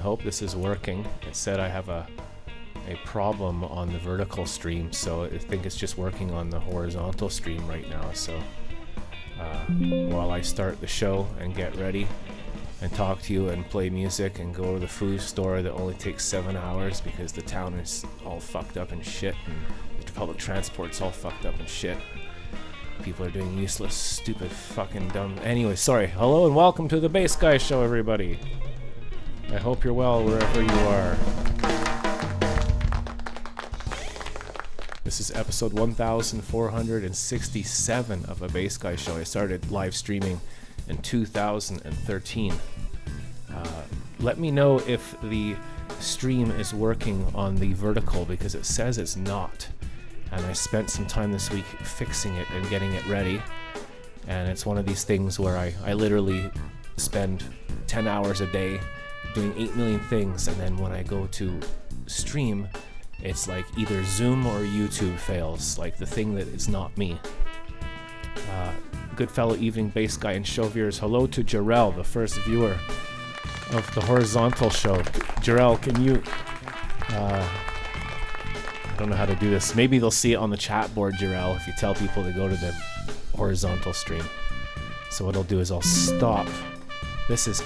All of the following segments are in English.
I hope this is working. It said I have a problem on the vertical stream, so I think it's just working on the horizontal stream right now. So while I start the show and get ready and talk to you and play music and go to the food store that only takes 7 hours because the town is all fucked up and shit and the public transport's all fucked up and shit. People are doing useless, stupid, fucking dumb. Anyway, sorry. Hello and welcome to the Bass Guy Show, everybody. I hope you're well wherever you are. This is episode 1467 of a Bass Guy Show. I started live streaming in 2013. Let me know if the stream is working on the vertical because it says it's not. And I spent some time this week fixing it and getting it ready. And it's one of these things where I literally spend 10 hours a day doing 8 million things, and then when I go to stream, it's like either Zoom or YouTube fails, like the thing that is not me. Good fellow evening bass guy and show viewers, hello to Jarrell, the first viewer of the horizontal show. Jarrell, can you I don't know how to do this. Maybe they'll see it on the chat board, Jarrell, if you tell people to go to the horizontal stream. So what I'll do is I'll stop. This has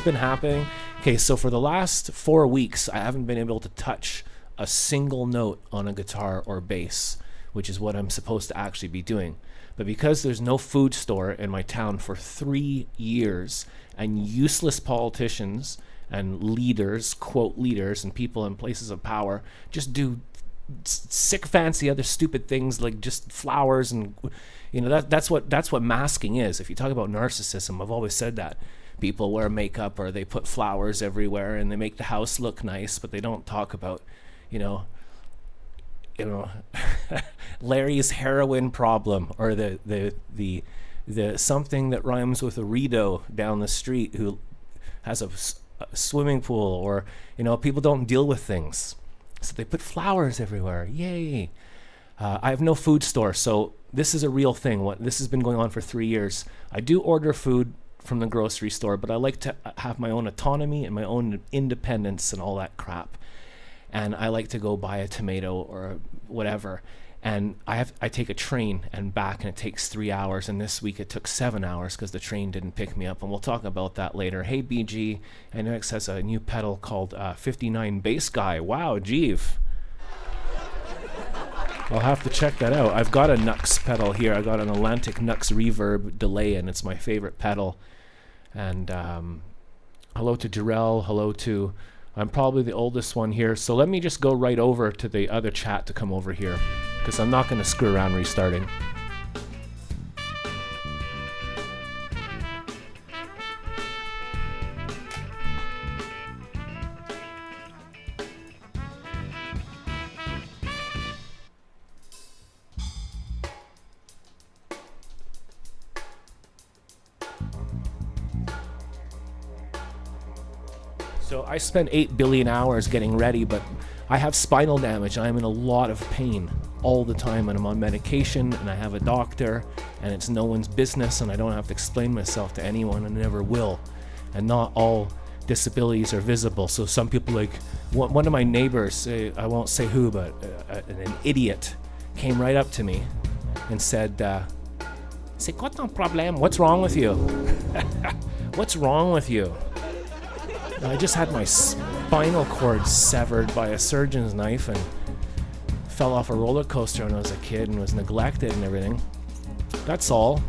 been happening. Okay, so for the last 4 weeks, I haven't been able to touch a single note on a guitar or bass, which is what I'm supposed to actually be doing. But because there's no food store in my town for 3 years, and useless politicians and leaders, quote leaders, and people in places of power just do sick fancy other stupid things like just flowers and that's what masking is. If you talk about narcissism, I've always said that people wear makeup or they put flowers everywhere and they make the house look nice, but they don't talk about Larry's heroin problem or the something that rhymes with a Rito down the street who has a swimming pool, or people don't deal with things, so they put flowers everywhere. Yay. I have no food store, so this is a real thing. This has been going on for 3 years. I do order food from the grocery store, but I like to have my own autonomy and my own independence and all that crap. And I like to go buy a tomato or whatever. And I take a train and back, and it takes 3 hours. And this week it took 7 hours because the train didn't pick me up. And we'll talk about that later. Hey, BG. NX has a new pedal called 59 Bass Guy. Wow, Jeeve. I'll have to check that out. I've got a Nux pedal here. I got an Atlantic Nux reverb delay, and it's my favorite pedal. And hello to Jarrell. Hello to... I'm probably the oldest one here, so let me just go right over to the other chat to come over here, because I'm not going to screw around restarting. So I spent 8 billion hours getting ready, but I have spinal damage. I'm in a lot of pain all the time, and I'm on medication, and I have a doctor, and it's no one's business, and I don't have to explain myself to anyone, and never will. And not all disabilities are visible. So some people, like one of my neighbors, I won't say who, but an idiot, came right up to me and said, "C'est quoi ton problème? What's wrong with you? What's wrong with you?" I just had my spinal cord severed by a surgeon's knife and fell off a roller coaster when I was a kid and was neglected and everything. That's all.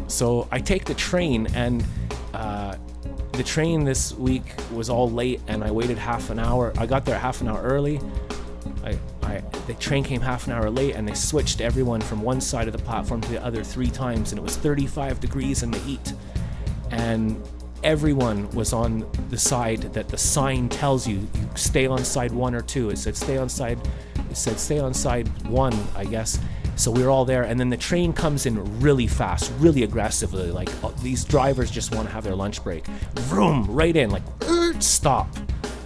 So I take the train, and the train this week was all late, and I waited half an hour. I got there half an hour early. The train came half an hour late, and they switched everyone from one side of the platform to the other 3 times, and it was 35 degrees in the heat. And everyone was on the side that the sign tells you stay on side 1 or 2. It said stay on side 1, I guess. So we were all there, and then the train comes in really fast, really aggressively, like these drivers just want to have their lunch break. Vroom, right in, like stop,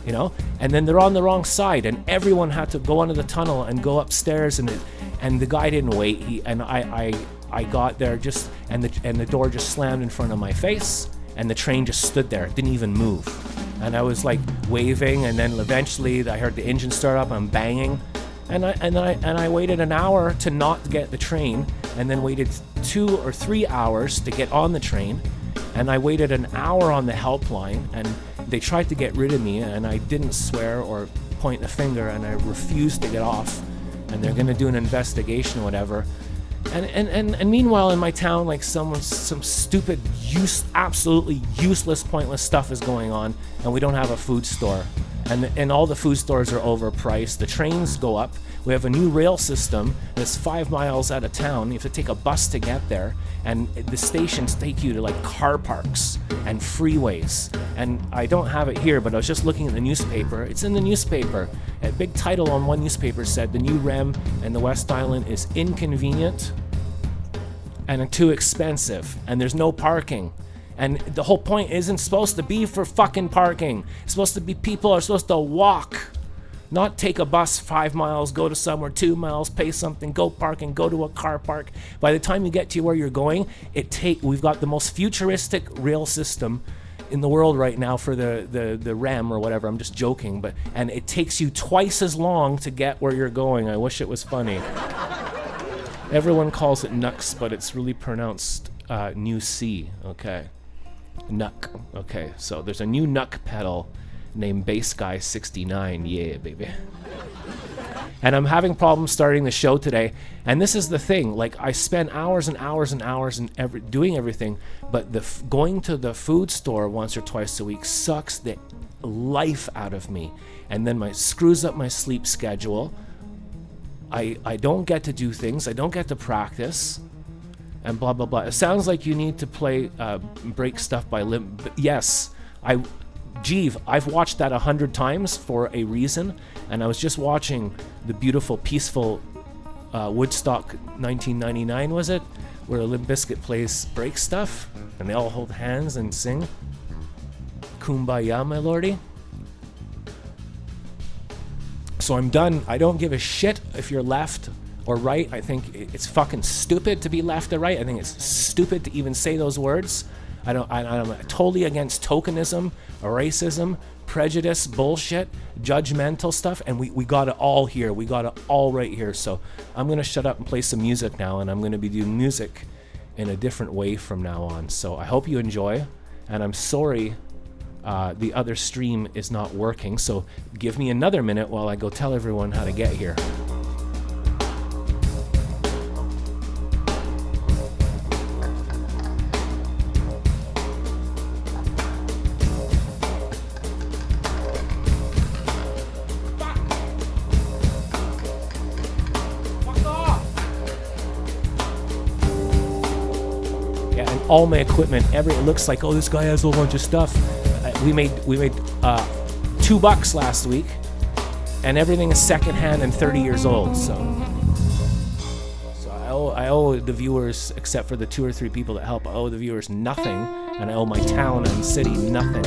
and then they're on the wrong side, and everyone had to go under the tunnel and go upstairs, and the guy didn't wait. I got there and the door just slammed in front of my face, and the train just stood there, didn't even move. And I was like waving, and then eventually I heard the engine start up. I'm banging, and I waited an hour to not get the train, and then waited 2 or 3 hours to get on the train, and I waited an hour on the helpline, and they tried to get rid of me, and I didn't swear or point a finger, and I refused to get off, and they're gonna do an investigation or whatever. And meanwhile in my town, like some stupid, absolutely useless, pointless stuff is going on, and we don't have a food store, and all the food stores are overpriced. The trains go up. We have a new rail system that's 5 miles out of town. You have to take a bus to get there, and the stations take you to like car parks and freeways. And I don't have it here, but I was just looking at the newspaper. It's in the newspaper. A big title on one newspaper said the new REM in the West Island is inconvenient and too expensive, and there's no parking. And the whole point isn't supposed to be for fucking parking. It's supposed to be people are supposed to walk, not take a bus 5 miles, go to somewhere 2 miles, pay something, go parking, go to a car park. By the time you get to where you're going, we've got the most futuristic rail system in the world right now for the REM or whatever. I'm just joking, and it takes you twice as long to get where you're going. I wish it was funny. Everyone calls it Nux, but it's really pronounced New C. Okay, Nuck. Okay, so there's a new Nuck pedal named Bass Guy 69. Yeah, baby. And I'm having problems starting the show today. And this is the thing. Like, I spend hours and hours and hours doing everything, but going to the food store once or twice a week sucks the life out of me. And then screws up my sleep schedule. I don't get to do things. I don't get to practice. And blah, blah, blah. It sounds like you need to play Break Stuff by Limp. Yes, I've watched that 100 times for a reason, and I was just watching the beautiful, peaceful Woodstock 1999, was it? Where Limp Bizkit plays Break Stuff, and they all hold hands and sing Kumbaya, my lordy. So I'm done. I don't give a shit if you're left or right. I think it's fucking stupid to be left or right. I think it's stupid to even say those words. I'm totally against tokenism, racism, prejudice, bullshit, judgmental stuff, and we got it all here. We got it all right here. So I'm going to shut up and play some music now, and I'm going to be doing music in a different way from now on. So I hope you enjoy, and I'm sorry the other stream is not working. So give me another minute while I go tell everyone how to get here. All my equipment, it looks like, oh, this guy has a whole bunch of stuff. We made $2 last week, and everything is secondhand and 30 years old. So I owe the viewers, except for the 2 or 3 people that help, I owe the viewers nothing, and I owe my town and city nothing.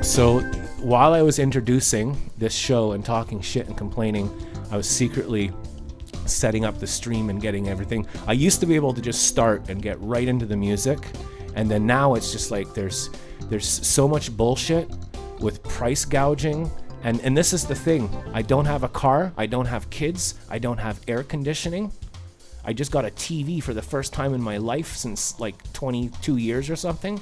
So while I was introducing this show and talking shit and complaining, I was secretly setting up the stream and getting everything. I used to be able to just start and get right into the music, and then now it's just like there's so much bullshit with price gouging, and this is the thing. I don't have a car, I don't have kids, I don't have air conditioning. I just got a TV for the first time in my life since like 22 years or something.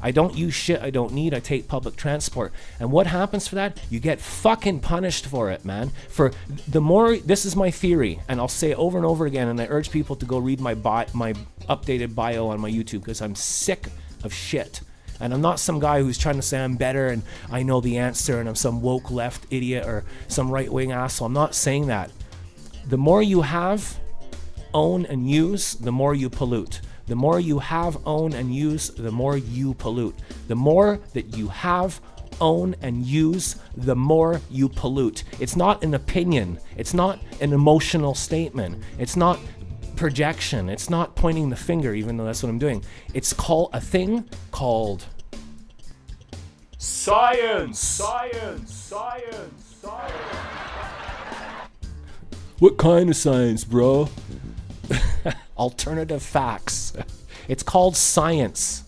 I don't use shit I don't need. I take public transport. And what happens for that? You get fucking punished for it, man. For the more, this is my theory, and I'll say it over and over again, and I urge people to go read my updated bio on my YouTube, because I'm sick of shit. And I'm not some guy who's trying to say I'm better and I know the answer and I'm some woke left idiot or some right-wing asshole. I'm not saying that. The more you have, own, and use, the more you pollute. The more you have, own, and use, the more you pollute. The more that you have, own, and use, the more you pollute. It's not an opinion. It's not an emotional statement. It's not projection. It's not pointing the finger, even though that's what I'm doing. It's called a thing called science. Science. Science. Science. What kind of science, bro? Alternative facts. It's called science.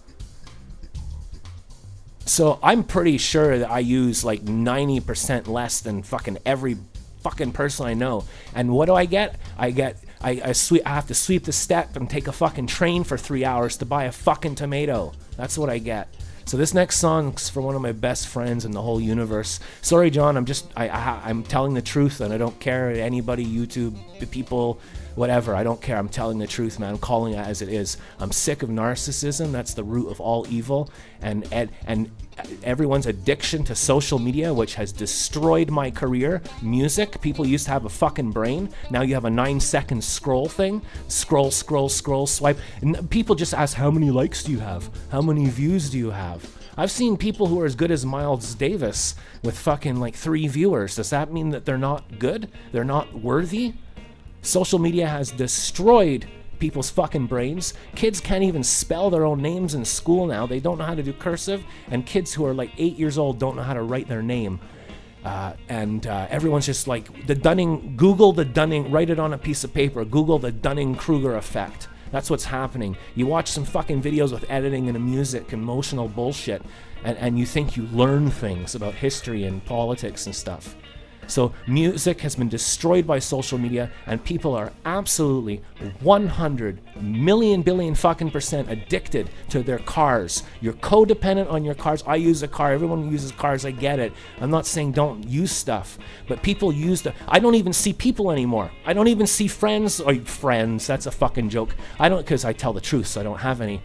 So I'm pretty sure that I use like 90% less than fucking every fucking person I know. And what do I get? I have to sweep the step and take a fucking train for 3 hours to buy a fucking tomato. That's what I get. So this next song's for one of my best friends in the whole universe. Sorry, John, I'm telling the truth, and I don't care anybody, YouTube people, whatever. I don't care. I'm telling the truth, man. I'm calling it as it is. I'm sick of narcissism. That's the root of all evil, and everyone's addiction to social media, which has destroyed my career. Music, people used to have a fucking brain. Now you have a 9-second scroll thing. Scroll, swipe. And people just ask, how many likes do you have? How many views do you have? I've seen people who are as good as Miles Davis with fucking like 3 viewers. Does that mean that they're not good? They're not worthy? Social media has destroyed people's fucking brains. Kids can't even spell their own names in school now. They don't know how to do cursive, and kids who are like 8 years old don't know how to write their name. Everyone's just like, Google the Dunning, write it on a piece of paper, Google the Dunning-Kruger effect. That's what's happening. You watch some fucking videos with editing and music, emotional bullshit, and you think you learn things about history and politics and stuff. So music has been destroyed by social media, and people are absolutely 100 million billion fucking % addicted to their cars. You're codependent on your cars. I use a car. Everyone uses cars. I get it. I'm not saying don't use stuff, but people use I don't even see people anymore. I don't even see friends. Friends, that's a fucking joke. Because I tell the truth, so I don't have any.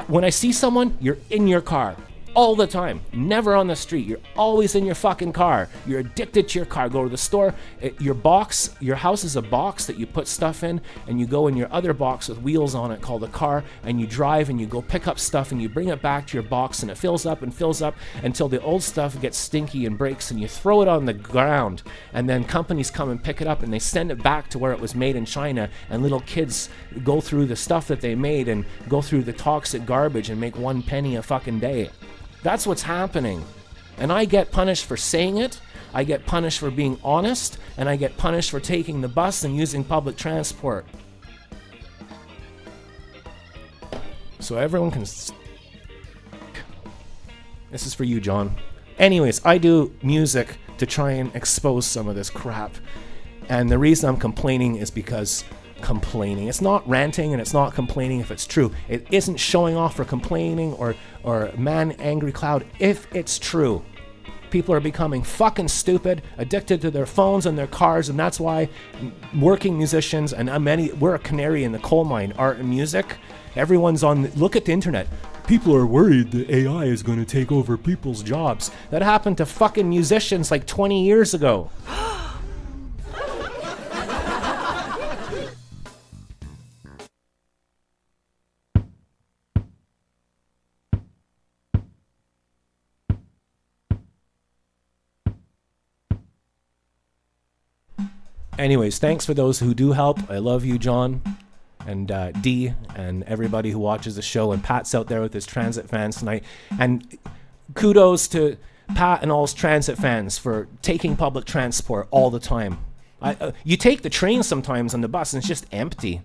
When I see someone, you're in your car. All the time, never on the street. You're always in your fucking car. You're addicted to your car. Go to the store. Your house is a box that you put stuff in, and you go in your other box with wheels on it called a car, and you drive and you go pick up stuff and you bring it back to your box, and it fills up until the old stuff gets stinky and breaks, and you throw it on the ground, and then companies come and pick it up and they send it back to where it was made in China, and little kids go through the stuff that they made and go through the toxic garbage and make 1 penny a fucking day. That's what's happening. And I get punished for saying it, I get punished for being honest, and I get punished for taking the bus and using public transport. So everyone can... This is for you, John. Anyways, I do music to try and expose some of this crap. And the reason I'm complaining is because... It's not ranting and it's not complaining if it's true. It isn't showing off or complaining or man angry cloud if it's true. People are becoming fucking stupid, addicted to their phones and their cars, and that's why working musicians, and we're a canary in the coal mine, art and music. Everyone's look at the internet. People are worried that AI is going to take over people's jobs. That happened to fucking musicians like 20 years ago. Anyways, thanks for those who do help. I love you, John, and D, and everybody who watches the show, and Pat's out there with his transit fans tonight. And kudos to Pat and all his transit fans for taking public transport all the time. You take the train sometimes on the bus and it's just empty.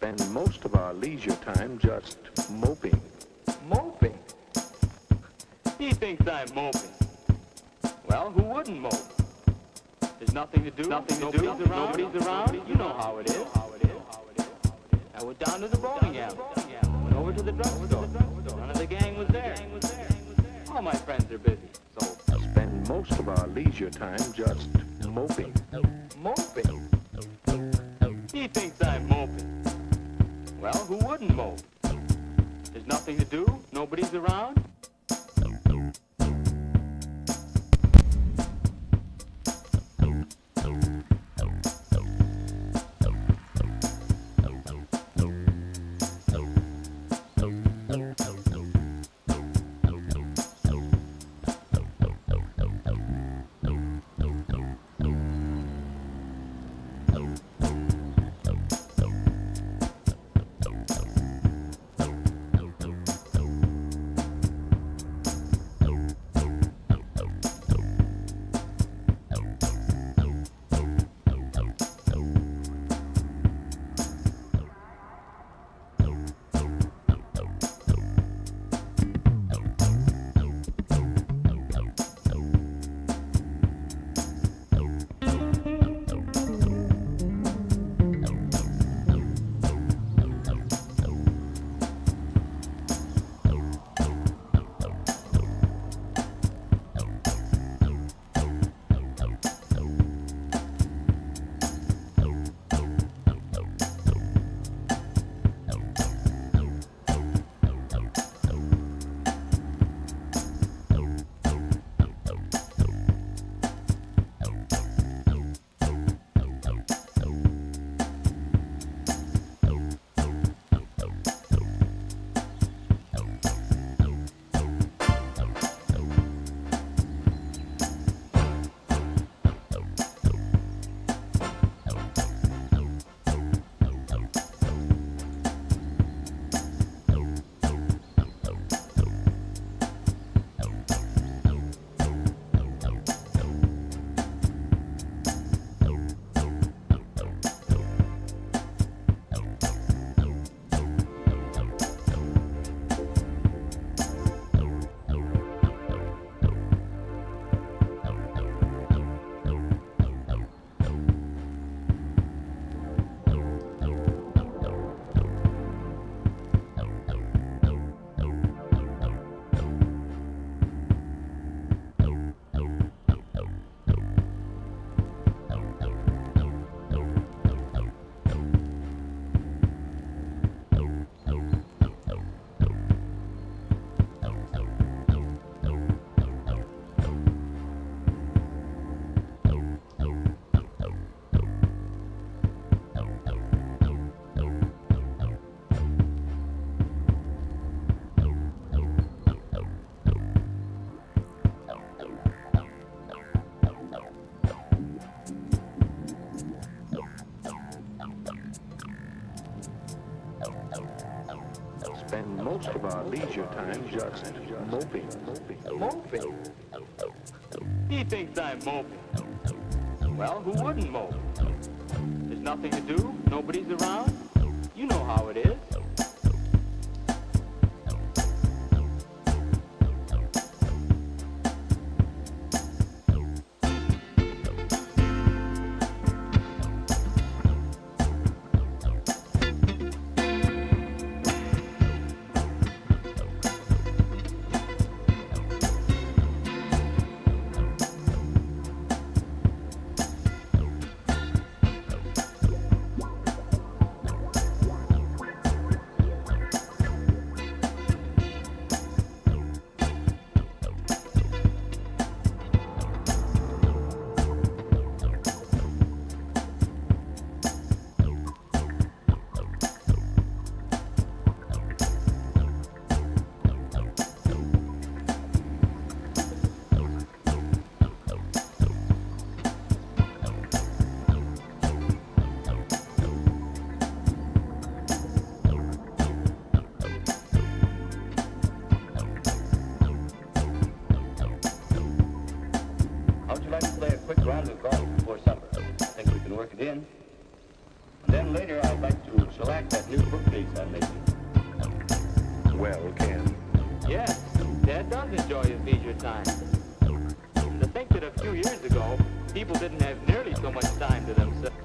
spend most of our leisure time just moping. Moping? He thinks I'm moping. Well, who wouldn't mope? There's nothing to do. Nobody's around. You know how it is. I went down to the bowling alley. Went over to the drugstore. None of the gang was there. All my friends are busy. So spend most of our leisure time just moping. Moping? He thinks I'm moping. Well, who wouldn't mope? There's nothing to do. Nobody's around. Spend most of our leisure time just moping. Moping? He thinks I'm moping. Well, who wouldn't mope? There's nothing to do. Nobody's around. You know how it is. Then later I'd like to select that new bookcase I'm making. Well, Ken. Yes, Dad does enjoy his leisure time. To think that a few years ago, people didn't have nearly so much time to themselves.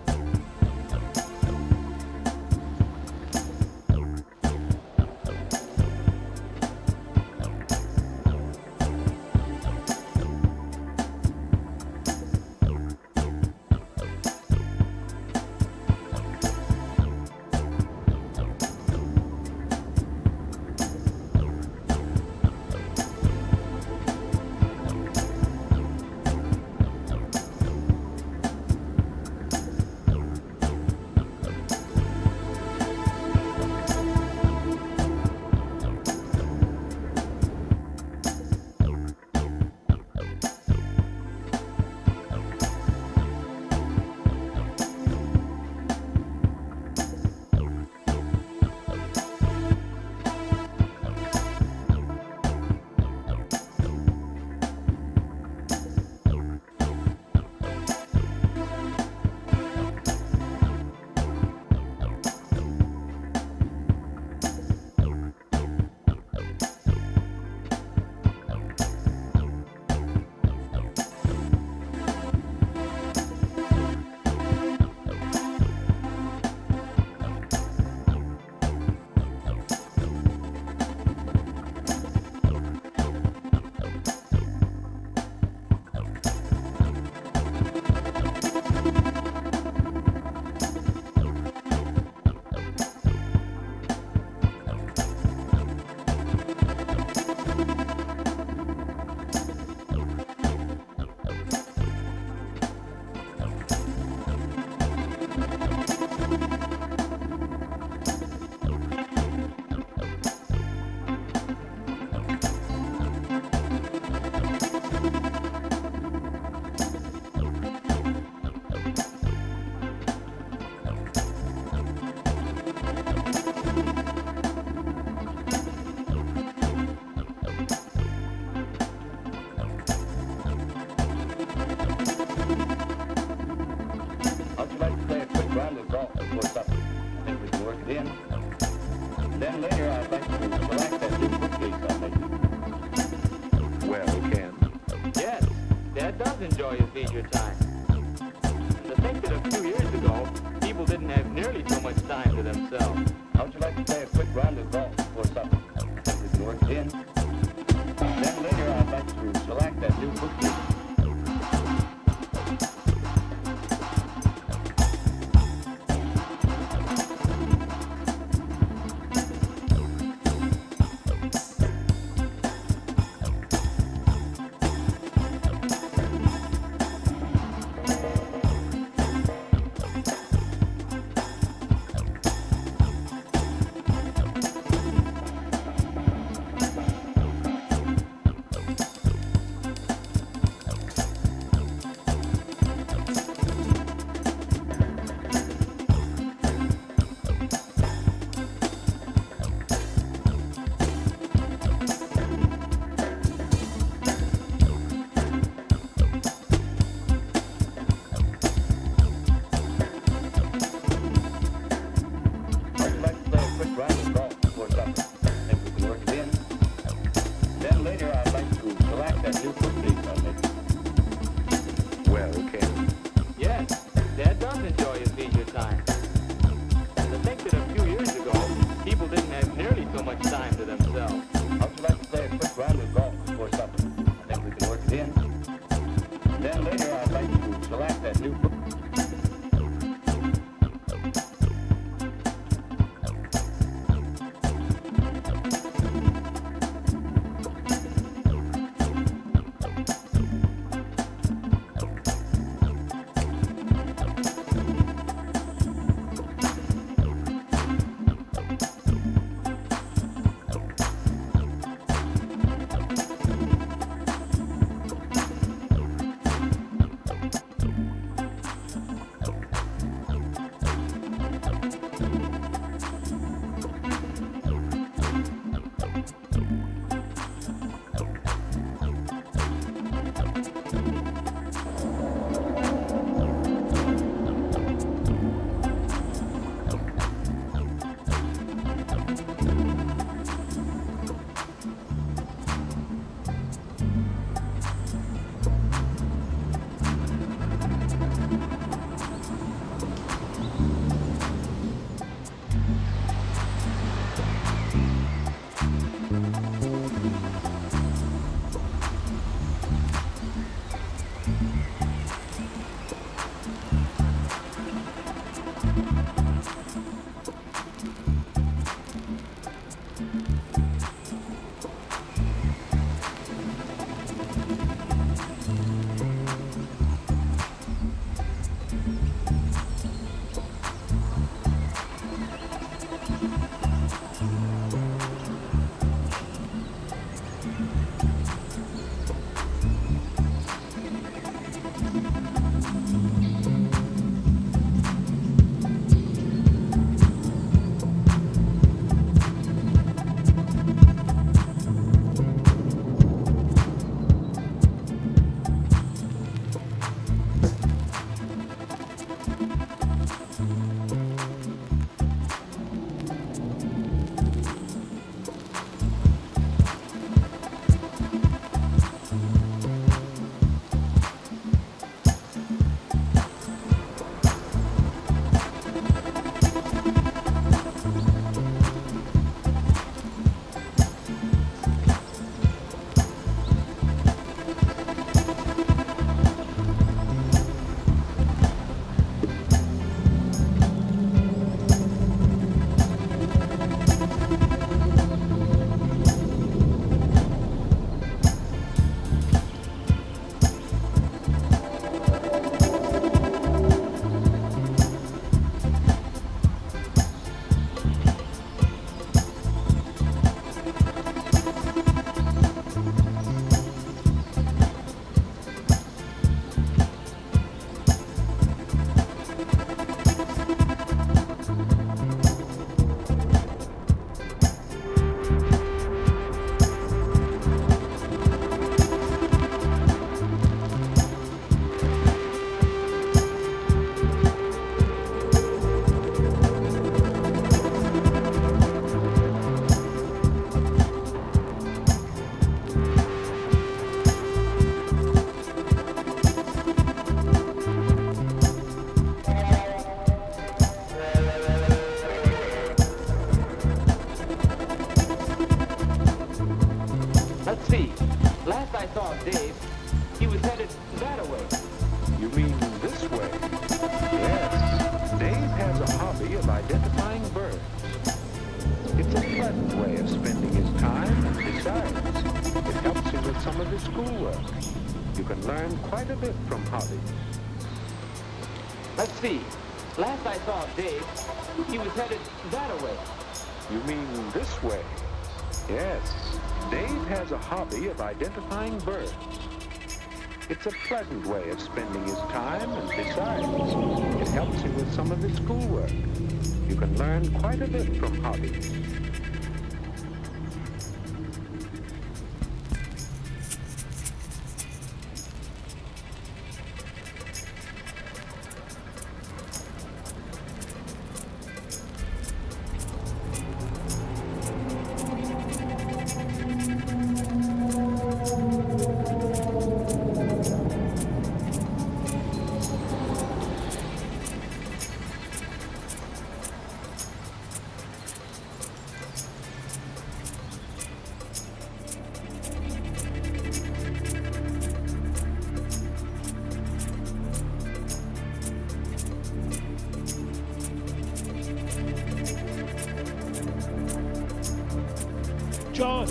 Enjoy his leisure time. And to think that a few years ago, people didn't have nearly so much time to themselves. How'd you like to play a quick round of golf before supper? I think we can work it in. Then later I'd like to select that new bookcase. saw Dave, he was headed that way. You mean this way? Yes. Dave has a hobby of identifying birds. It's a pleasant way of spending his time, and besides, it helps him with some of his schoolwork. You can learn quite a bit from hobbies. Let's see. Last I saw Dave, he was headed that way. You mean this way? Yes. Dave has a hobby of identifying birds. It's a pleasant way of spending his time, and besides, it helps him with some of his schoolwork. You can learn quite a bit from hobbies. John!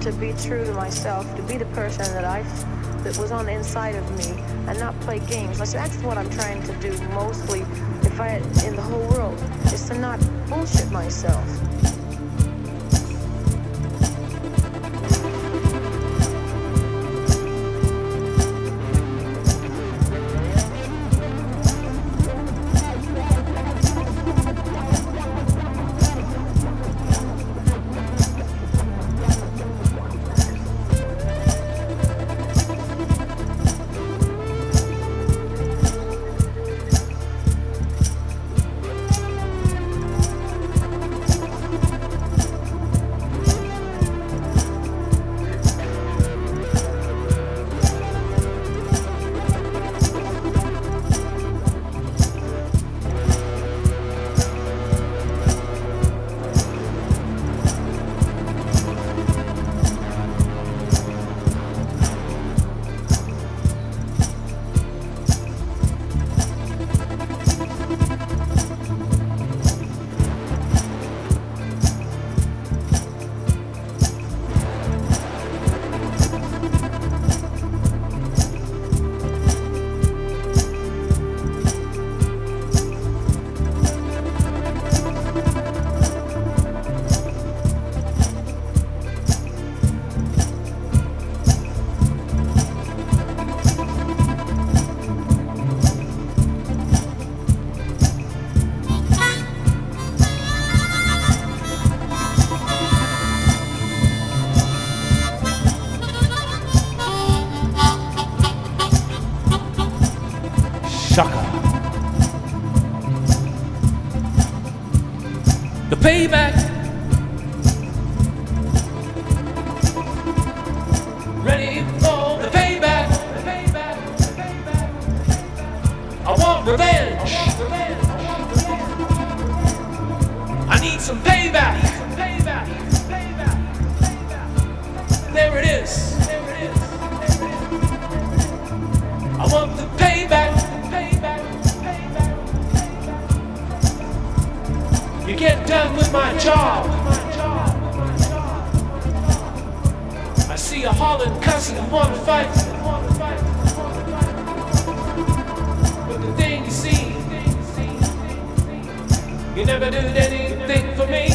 To be true to myself, to be the person that was on the inside of me, and not play games. That's what I'm trying to do mostly, in the whole world, is to not bullshit myself. Shaka. The payback. Ready for the payback. I want revenge. I need some payback. There it is. I want the payback. You get done with my job. I see a hollering, cussing, and want to fight. But the thing you see, you never did anything for me.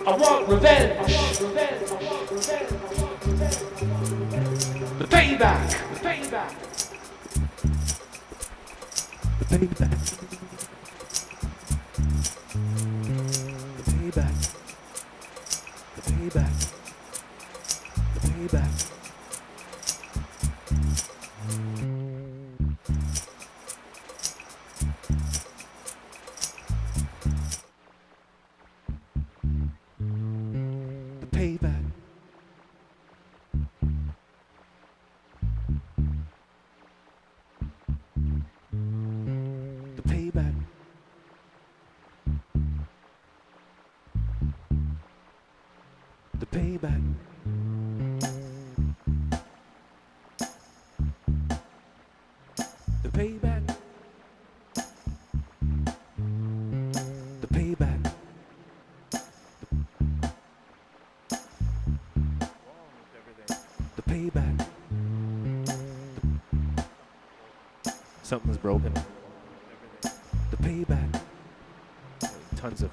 I want revenge. The payback. The payback. The payback. The payback. The payback. The payback. The payback. The payback. The payback. The payback. The payback. The payback. Something's broken. The payback. Tons of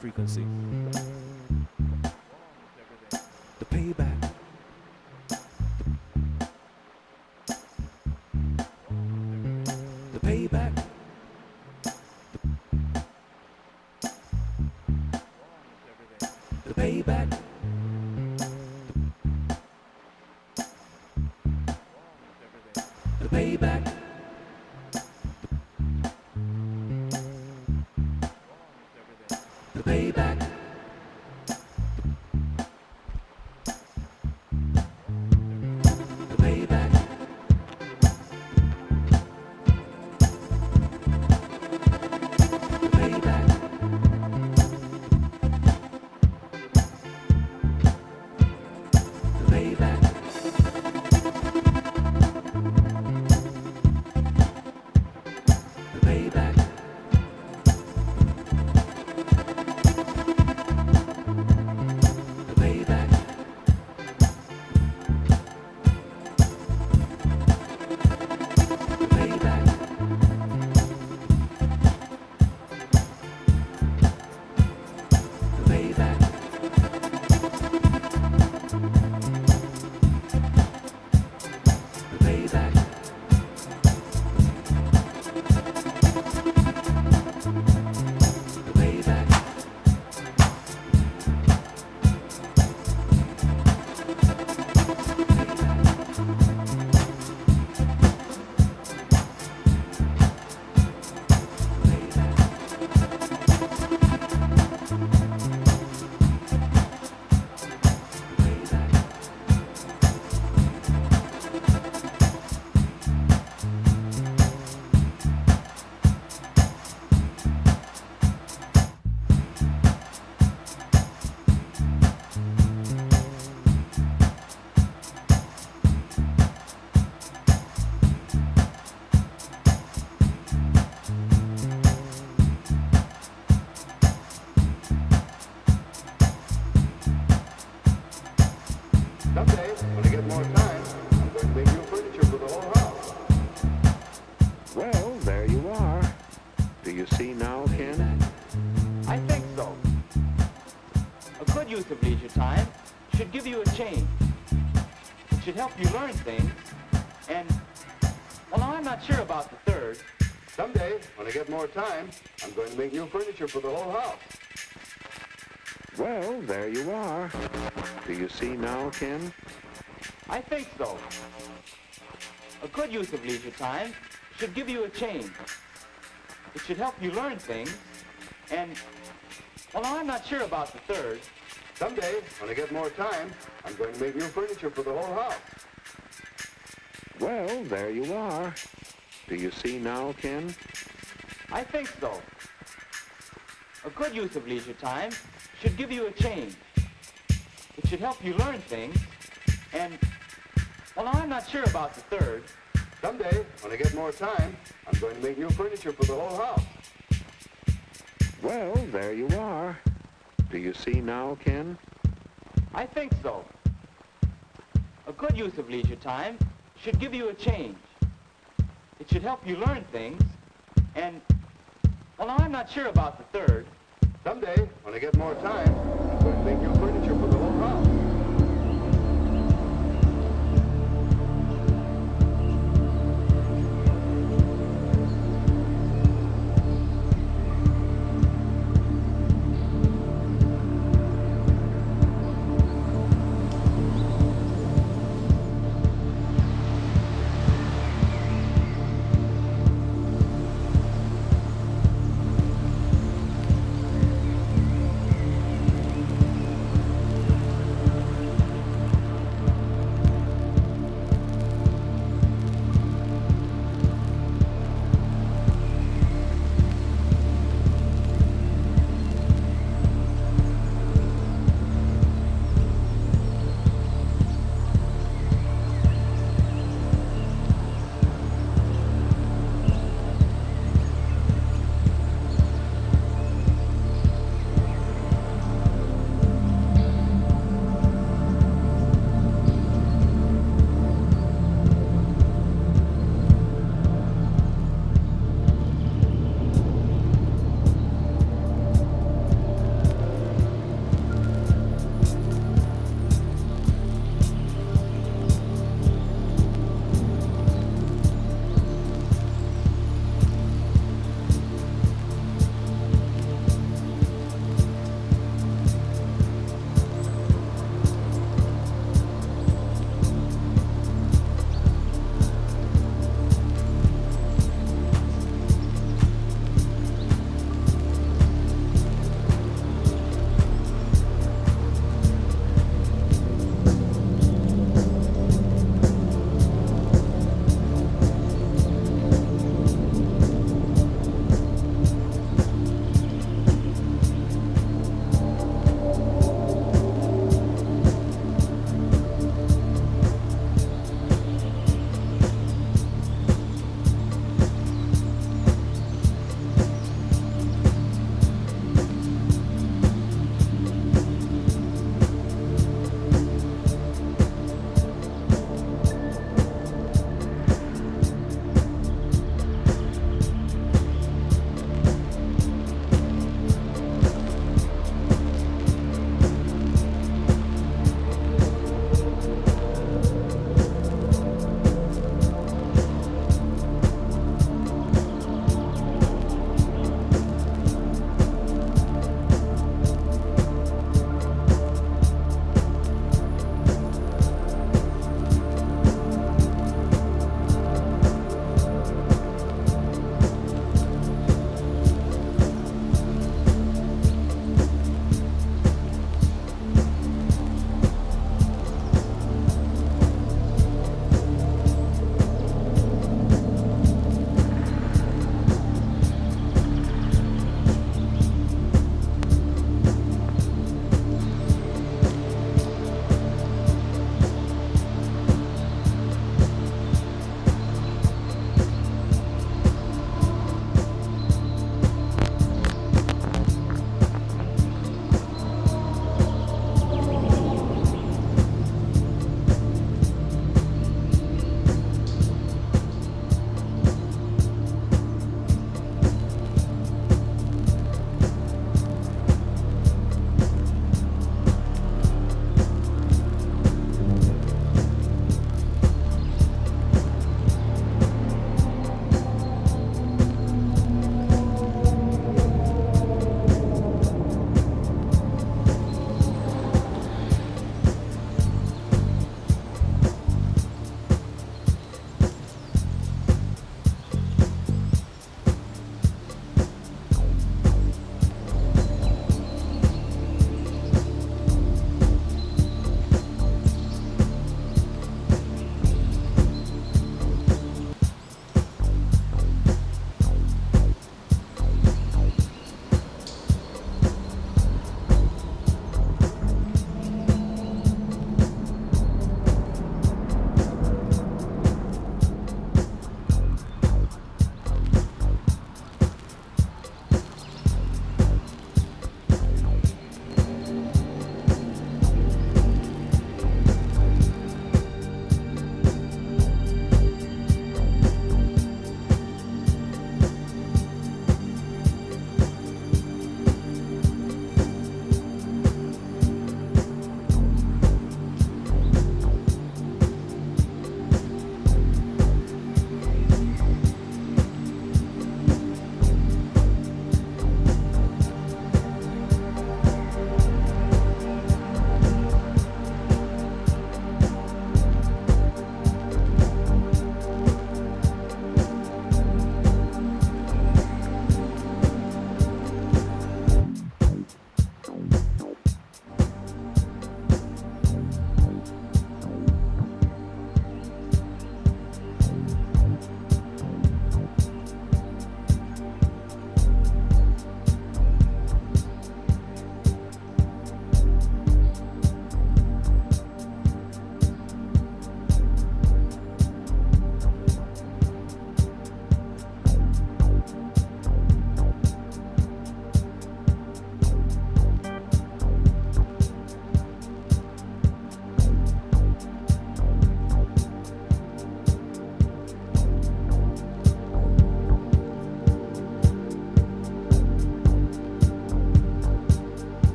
frequency. The payback. The payback. The payback. The payback. The payback. The payback. The payback. The payback. The payback. The payback. The payback. The payback. The payback. The payback. Someday, when I get more time, I'm going to make new furniture for the whole house. Well, there you are. Do you see now, Ken? I think so. A good use of leisure time should give you a change. It should help you learn things. And, well, I'm not sure about the third. Someday, when I get more time, I'm going to make new furniture for the whole house. Well, there you are. Do you see now, Ken? I think so. A good use of leisure time should give you a change. It should help you learn things. And, well, I'm not sure about the third. Someday, when I get more time, I'm going to make new furniture for the whole house. Well, there you are. Do you see now, Ken? I think so. A good use of leisure time should give you a change. It should help you learn things. And, well, I'm not sure about the third. Someday, when I get more time, I'm going to make new furniture for the whole house. Well, there you are. Do you see now, Ken? I think so. A good use of leisure time should give you a change. It should help you learn things. And, well, I'm not sure about the third. Someday, when I get more time, I'm going to make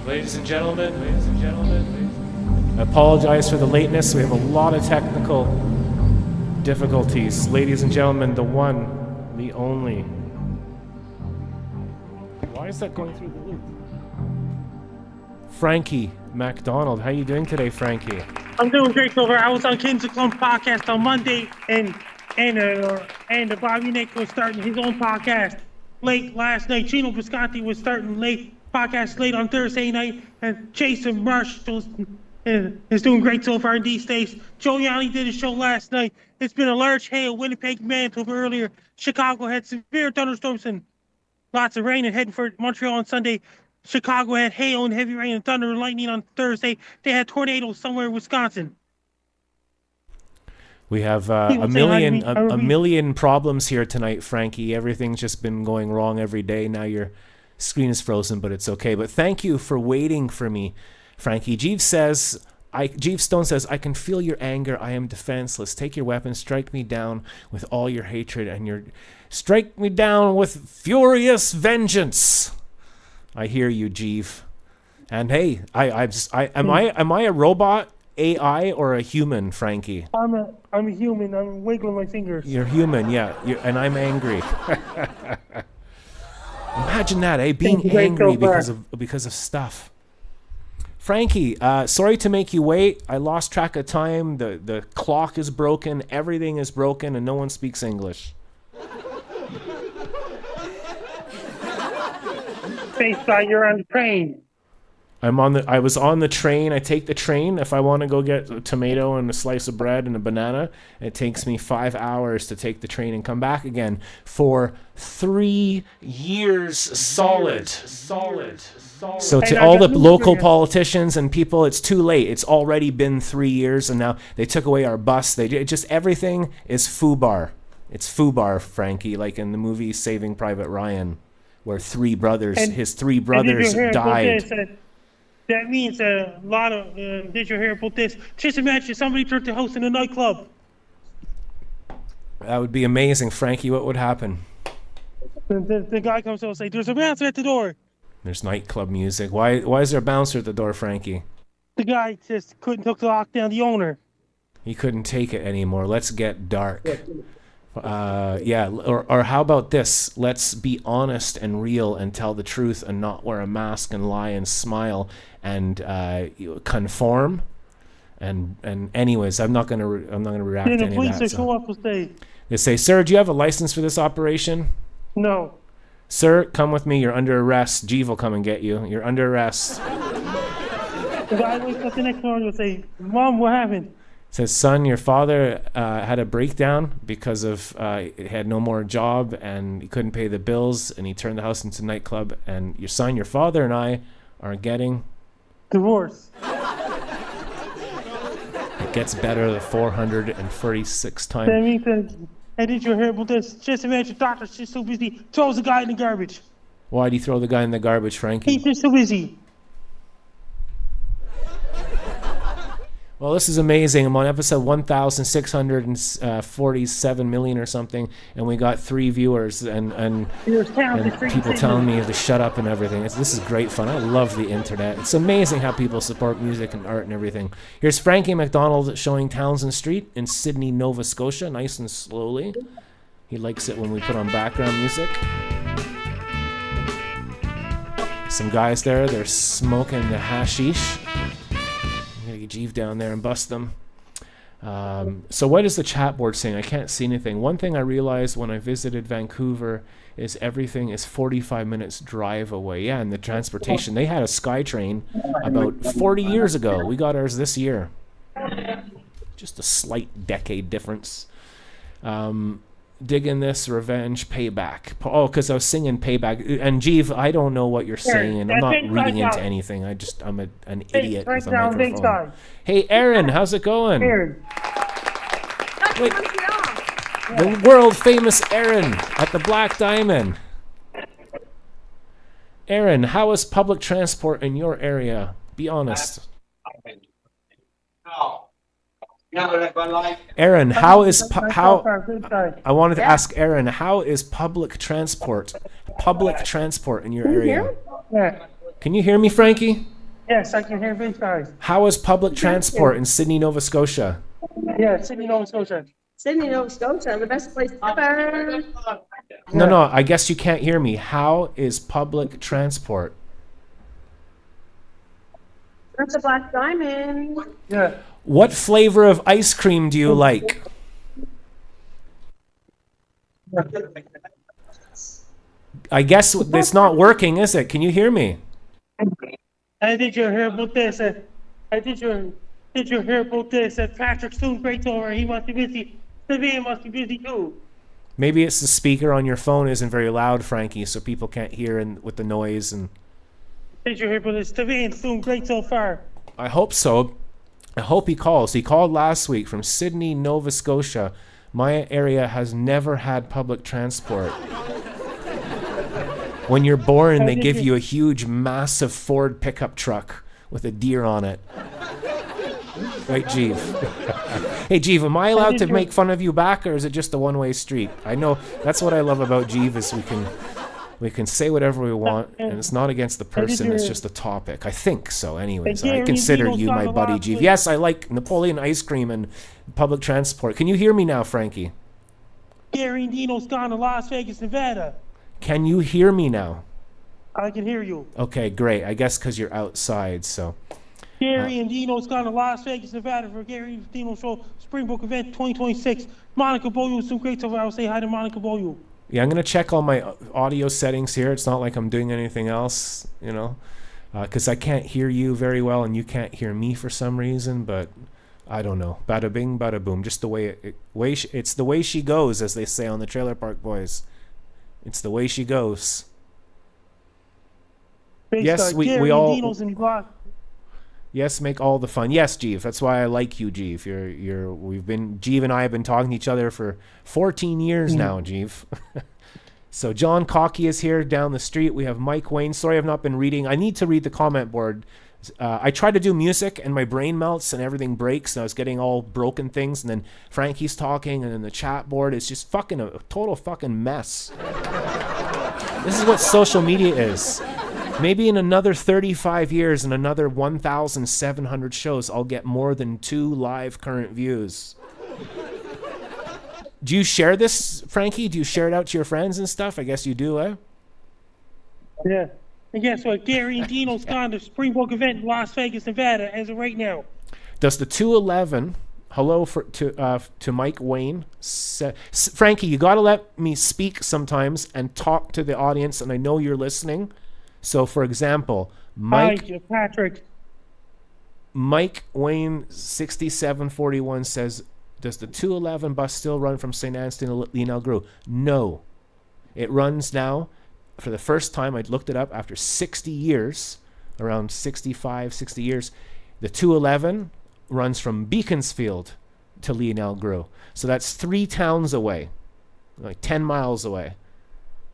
Ladies and gentlemen, I apologize for the lateness. We have a lot of technical difficulties. Ladies and gentlemen, the one, the only. Why is that going through the loop? Frankie MacDonald. How you doing today, Frankie? I'm doing great, Silver. I was on Kings of Clump podcast on Monday, and Bobby Nick was starting his own podcast late last night. Chino Bisconti was starting podcast late on Thursday night, and Jason Marsh is doing great so far in these states. Joe Yanni did a show last night. It's been a large hail, Winnipeg, Manitoba earlier. Chicago had severe thunderstorms and lots of rain, and heading for Montreal on Sunday. Chicago had hail and heavy rain and thunder and lightning on Thursday. They had tornadoes somewhere in Wisconsin. We have a million problems here tonight, Frankie. Everything's just been going wrong every day. Now your screen is frozen, but it's okay. But thank you for waiting for me, Frankie. Jeeves Stone says, I can feel your anger. I am defenseless. Take your weapon. Strike me down with all your hatred and strike me down with furious vengeance. I hear you, Jeeve. And hey, am I a robot, AI, or a human, Frankie? I'm a human. I'm wiggling my fingers. You're human, yeah. And I'm angry. Imagine that, eh? Being angry because of stuff. Frankie, sorry to make you wait. I lost track of time. The clock is broken. Everything is broken, and no one speaks English. Face guy, you're on the train. I was on the train. I take the train if I want to go get a tomato and a slice of bread and a banana. It takes me 5 hours to take the train and come back again for 3 years solid. So to all the local politicians and people, it's too late. It's already been 3 years, and now they took away our bus. Everything is FUBAR. It's FUBAR, Frankie, like in the movie Saving Private Ryan, where his three brothers died. That means a lot of. Did you hear about this? Just imagine somebody turned to host in a nightclub. That would be amazing, Frankie. What would happen? The guy comes out and says, "There's a bouncer at the door." There's nightclub music. Why is there a bouncer at the door, Frankie? The guy just couldn't hook the lock down. The owner. He couldn't take it anymore. Let's get dark. Or how about this? Let's be honest and real and tell the truth and not wear a mask and lie and smile and conform. And anyways, I'm not gonna react to any of that. The police show up will say. They say, "Sir, do you have a license for this operation?" No. "Sir, come with me. You're under arrest. Jeeve will come and get you. You're under arrest." The guy wakes up the next morning and will say, "Mom, what happened?" Says, "Son, your father had a breakdown because of he had no more job and he couldn't pay the bills and he turned the house into a nightclub. And your father, and I are getting divorce." It gets better the 446 time. That means and did you hear about this? Just imagine, doctor's just so busy, throws the guy in the garbage. Why'd he throw the guy in the garbage, Frankie? He's just so busy. Well, this is amazing. I'm on episode 1,647 million or something, and we got 3 viewers and people telling me to shut up and everything. This is great fun. I love the internet. It's amazing how people support music and art and everything. Here's Frankie MacDonald showing Townsend Street in Sydney, Nova Scotia, nice and slowly. He likes it when we put on background music. Some guys there, they're smoking the hashish. Jeeve down there and bust them. So what is the chat board saying? I can't see anything. One thing I realized when I visited Vancouver is everything is 45 minutes drive away. Yeah, and the transportation. They had a SkyTrain about 40 years ago. We got ours this year. Just a slight decade difference. Dig in this, revenge, payback. Oh, because I was singing payback. And Jeeve, I don't know what you're saying. I'm not reading into anything. I'm an idiot with a microphone. Hey, Aaron, how's it going? Aaron. Wait, the world famous Aaron at the Black Diamond. Aaron, how is public transport in your area? Be honest. Aaron, I wanted to ask Aaron, how is public transport in your area? Yeah. Can you hear me, Frankie? Yes, I can hear big guys. How is public transport in Sydney, Nova Scotia? Yeah, Sydney, Nova Scotia. Sydney, Nova Scotia, the best place ever. No, I guess you can't hear me. How is public transport? That's a black diamond. Yeah. What flavor of ice cream do you like? I guess it's not working, is it? Can you hear me? I did you hear about this? Did you hear about this? Patrick's doing great over. He must be busy. Savine must be busy too. Maybe it's the speaker on your phone isn't very loud, Frankie, so people can't hear with the noise. And Did you hear about this? Savine's doing great so far. I hope so. I hope he calls. He called last week from Sydney, Nova Scotia. My area has never had public transport. When you're born, they give you a huge, massive Ford pickup truck with a deer on it. Right, Jeeve? Hey, Jeeve, am I allowed to make fun of you back, or is it just a one-way street? I know that's what I love about Jeeve is we can say whatever we want, and it's not against the person, it's just the topic. I think so, anyways. I consider you my buddy, Jeeve. Yes, I like Napoleon ice cream and public transport. Can you hear me now, Frankie? Gary and Dino's gone to Las Vegas, Nevada. Can you hear me now? I can hear you. Okay, great. I guess because you're outside, so. Gary and Dino's gone to Las Vegas, Nevada for Gary and Dino Show Springbrook Event 2026. Monica Boyu is doing great so far. I'll say hi to Monica Boyu. Yeah, I'm going to check all my audio settings here. It's not like I'm doing anything else, because I can't hear you very well and you can't hear me for some reason, but I don't know. Bada bing, bada boom. Just the way it's the way she goes, as they say on the Trailer Park Boys. It's the way she goes. Yes, we all. Yes, make all the fun. Yes, Jeeve. That's why I like you, Jeeve. Jeeve and I have been talking to each other for 14 years now, Jeeve. So John Cocky is here down the street. We have Mike Wayne. Sorry, I've not been reading. I need to read the comment board. I try to do music and my brain melts and everything breaks and I was getting all broken things and then Frankie's talking and then the chat board is just fucking a total fucking mess. This is what social media is. Maybe in another 35 years and another 1,700 shows, I'll get more than 2 live current views. Do you share this, Frankie? Do you share it out to your friends and stuff? I guess you do, eh? Yeah. And guess what? Gary and Dino's gone to Springbrook Event in Las Vegas, Nevada, as of right now. Does the 211... Hello to Mike Wayne. Frankie, you got to let me speak sometimes and talk to the audience, and I know you're listening. So, for example, Patrick. Mike Wayne 6741 says, does the 211 bus still run from St. Anstey to Lionel Grew? No. It runs now, for the first time, I looked it up, after 60 years, around 65, 60 years, the 211 runs from Beaconsfield to Lionel Grew. So that's 3 towns away, like 10 miles away.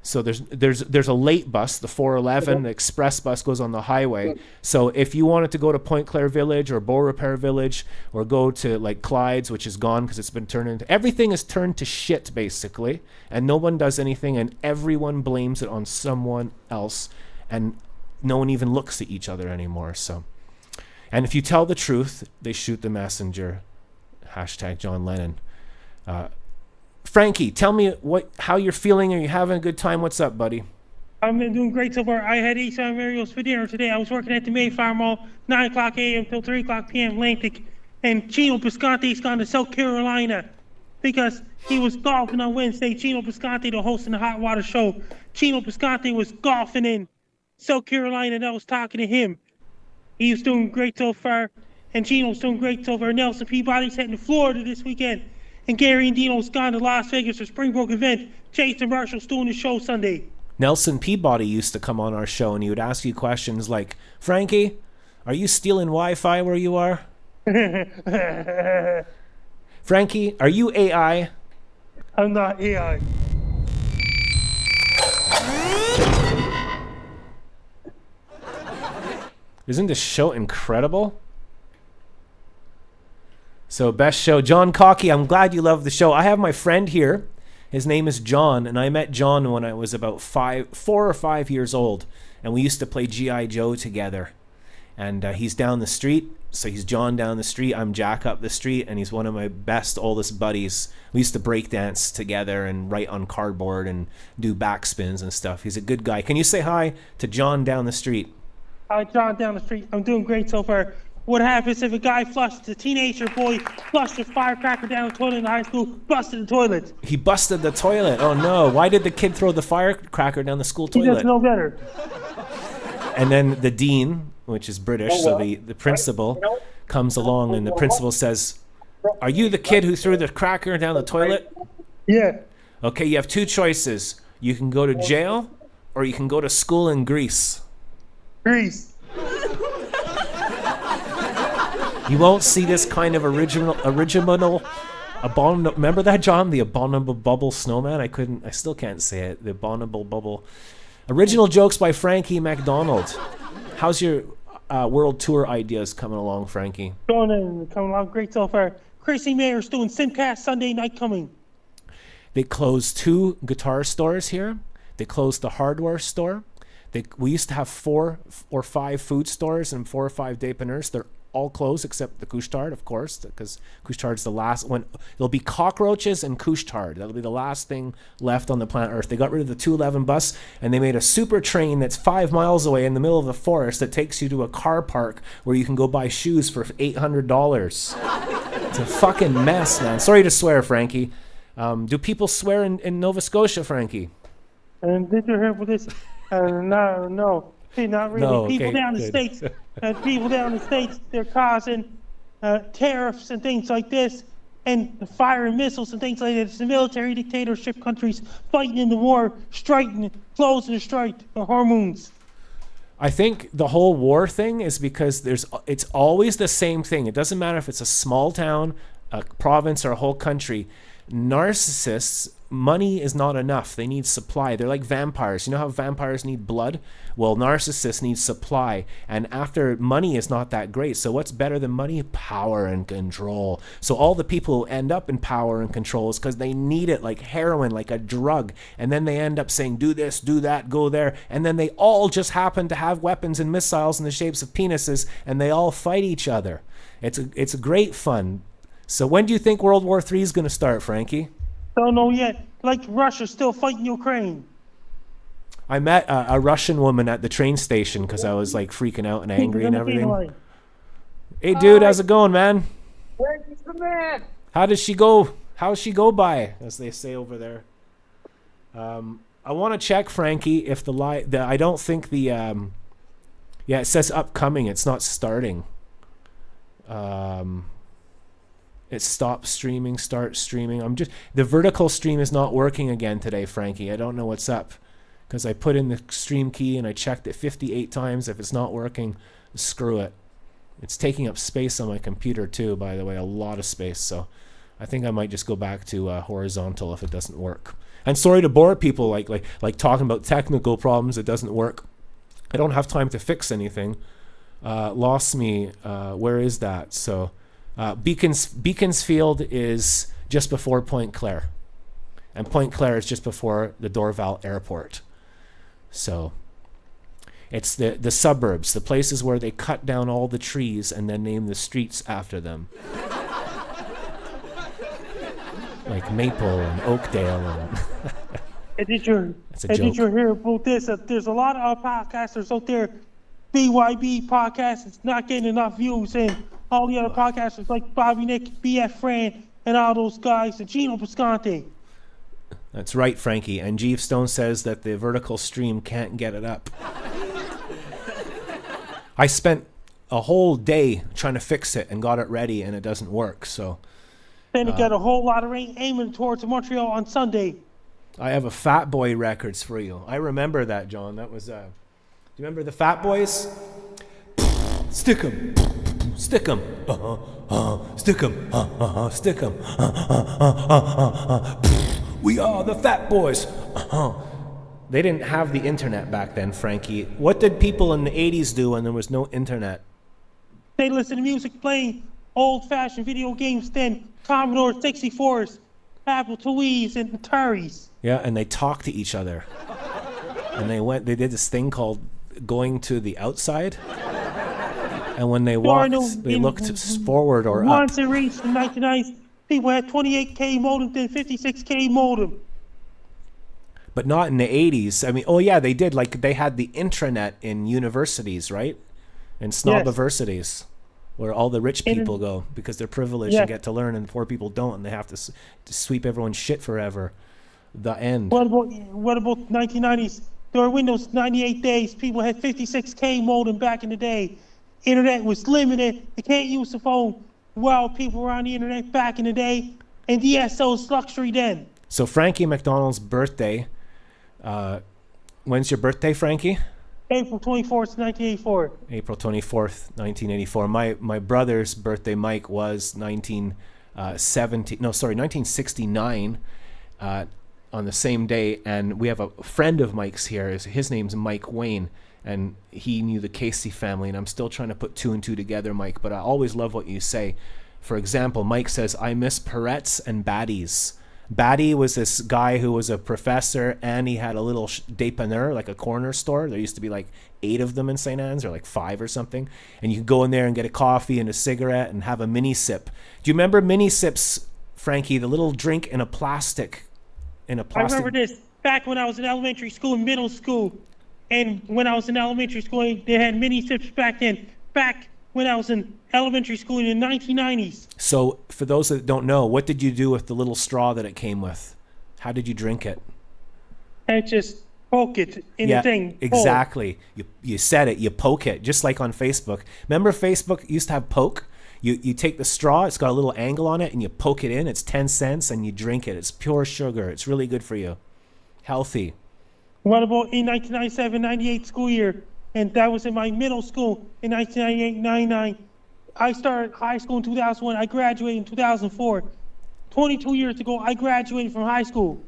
So there's a late bus, the 411, the express bus goes on the highway. So if you wanted to go to Point Claire Village or Beau Repair Village or go to like Clyde's, which is gone because it's been turned into, everything is turned to shit basically, and no one does anything and everyone blames it on someone else and no one even looks at each other anymore. So, and if you tell the truth, they shoot the messenger. Hashtag John Lennon. Frankie, tell me how you're feeling. Are you having a good time? What's up, buddy? I'm doing great so far. I had Ace Mario's for dinner today. I was working at the Mayflower Mall, 9 o'clock a.m. till 3 o'clock p.m. Atlantic. And Chino Piscante's gone to South Carolina because he was golfing on Wednesday. Chino Piscante, the host in the Hot Water Show. Chino Piscante was golfing in South Carolina and I was talking to him. He was doing great so far. And Chino's doing great so far. Nelson Peabody's heading to Florida this weekend. And Gary and Dino's gone to Las Vegas for Springbrook Event. Jason Marshall's doing the show Sunday. Nelson Peabody used to come on our show and he would ask you questions like, Frankie, are you stealing Wi-Fi where you are? Frankie, are you AI? I'm not AI. Isn't this show incredible? So, best show. John Cocky, I'm glad you love the show. I have my friend here. His name is John, and I met John when I was about 4 or 5 years old, and we used to play G.I. Joe together. and he's down the street. So he's John down the street, I'm Jack up the street, and he's one of my best, oldest buddies. We used to break dance together and write on cardboard and do backspins and stuff. He's a good guy. Can you say hi to John down the street? Hi, John down the street. I'm doing great so far. What happens if a guy flushed, a teenager boy flushed a firecracker down the toilet in high school, busted the toilet? He busted the toilet. Oh no, why did the kid throw the firecracker down the school He toilet? doesn't know better. And then the dean, which is British, so the principal comes along, and the principal says, "Are you the kid who threw the cracker down the toilet?" Yeah. Okay, you have two choices. You can go to jail, or you can go to school in Greece. Grease. You won't see this kind of original remember that, John? The abominable bubble snowman? I still can't say it. The abominable bubble. Original jokes by Frankie MacDonald. How's your world tour ideas coming along, Frankie? Coming along great so far. Crazy Mayor's doing Simcast Sunday night coming. They closed 2 guitar stores here. They closed the hardware store. We used to have 4 or 5 food stores and 4 or 5 dépanneurs. They're all closed except the Couche-Tard, of course, because Couche-Tard's the last one. There'll be cockroaches and Couche-Tard. That'll be the last thing left on the planet Earth. They got rid of the 211 bus, and they made a super train that's 5 miles away in the middle of the forest that takes you to a car park where you can go buy shoes for $800. It's a fucking mess, man. Sorry to swear, Frankie. Do people swear in Nova Scotia, Frankie? And did you hear about this? No. Hey, not really. No, people okay, down the States, they're causing tariffs and things like this, and firing missiles and things like that. It's the military dictatorship countries fighting in the war, striking, closing the strike, the hormones. I think the whole war thing is because it's always the same thing. It doesn't matter if it's a small town, a province, or a whole country. Narcissists, money is not enough. They need supply. They're like vampires. You know how vampires need blood? Well, narcissists need supply. And after money is not that great. So what's better than money? Power and control. So all the people who end up in power and control is because they need it like heroin, like a drug. And then they end up saying, do this, do that, go there. And then they all just happen to have weapons and missiles in the shapes of penises, and they all fight each other. It's great fun. So when do you think World War III is going to start, Frankie? Don't know yet. Like Russia still fighting Ukraine. I met a Russian woman at the train station because I was like freaking out and angry and everything. Hey, dude, how's it going, man? How does she go? How's she go by, as they say over there? I want to check, Frankie, if I don't think yeah, it says upcoming. It's not starting. It stopped streaming, start streaming. The vertical stream is not working again today, Frankie. I don't know what's up, because I put in the stream key and I checked it 58 times. If it's not working, screw it. It's taking up space on my computer too, by the way, a lot of space. So I think I might just go back to horizontal if it doesn't work. And sorry to bore people like talking about technical problems. It doesn't work. I don't have time to fix anything. Lost me. Where is that? So. Beaconsfield is just before Point Claire, and Point Claire is just before the Dorval Airport. So it's the suburbs, the places where they cut down all the trees and then name the streets after them. Like Maple and Oakdale. And Did you hear about this? There's a lot of podcasters out there. BYB podcast is not getting enough views, and all the other podcasters like Bobby Nick, BF Fran, and all those guys, and Gino Bisconti. That's right, Frankie. And Jeeve Stone says that the vertical stream can't get it up. I spent a whole day trying to fix it and got it ready, and it doesn't work. So then it got a whole lot of rain aiming towards Montreal on Sunday. I have a Fat Boy Records for you. I remember that, John. That was do you remember the Fat Boys? Stick 'em. Stick 'em. Stick 'em. Stick 'em. We are the Fat Boys. They didn't have the internet back then, Frankie. What did people in the 80s do when there was no internet? They listened to music playing old-fashioned video games, then Commodore 64s, Apple IIs, and Ataris. Yeah, and they talked to each other. And they did this thing called going to the outside. And when they There are walked, no- they in- looked forward or up. Once it reached the 1990s, people had 28K modem, then 56K modem. But not in the 80s. I mean, oh yeah, they did. Like, they had the intranet in universities, right? And snobiversities, where all the rich people go because they're privileged and get to learn, and poor people don't, and they have to sweep everyone's shit forever. The end. What about 1990s? There were Windows 98 days. People had 56K modem back in the day. Internet was limited. You can't use the phone while people were on the internet back in the day. And DSL was luxury then. So Frankie McDonald's birthday. When's your birthday, Frankie? April 24th, 1984. April 24th, 1984. My brother's birthday, Mike, was 1969 on the same day. And we have a friend of Mike's here. His name's Mike Wayne. And he knew the Casey family. And I'm still trying to put two and two together, Mike. But I always love what you say. For example, Mike says, I miss Perettes and Baddies. Batty was this guy who was a professor, and he had a little dépanneur, like a corner store. There used to be like 8 of them in St. Anne's, or like 5 or something. And you could go in there and get a coffee and a cigarette and have a mini sip. Do you remember mini sips, Frankie? The little drink in a plastic. I remember this back when I was in elementary school and middle school. And when I was in elementary school, they had mini sips back then. Back when I was in elementary school in the 1990s. So, for those that don't know, what did you do with the little straw that it came with? How did you drink it? I just poke it in the thing. Exactly. You said it. You poke it, just like on Facebook. Remember Facebook used to have poke? You take the straw, it's got a little angle on it, and you poke it in. It's 10 cents, and you drink it. It's pure sugar. It's really good for you. Healthy. What about in 1997-98 school year? And that was in my middle school in 1998-99. I started high school in 2001. I graduated in 2004. 22 years ago, I graduated from high school.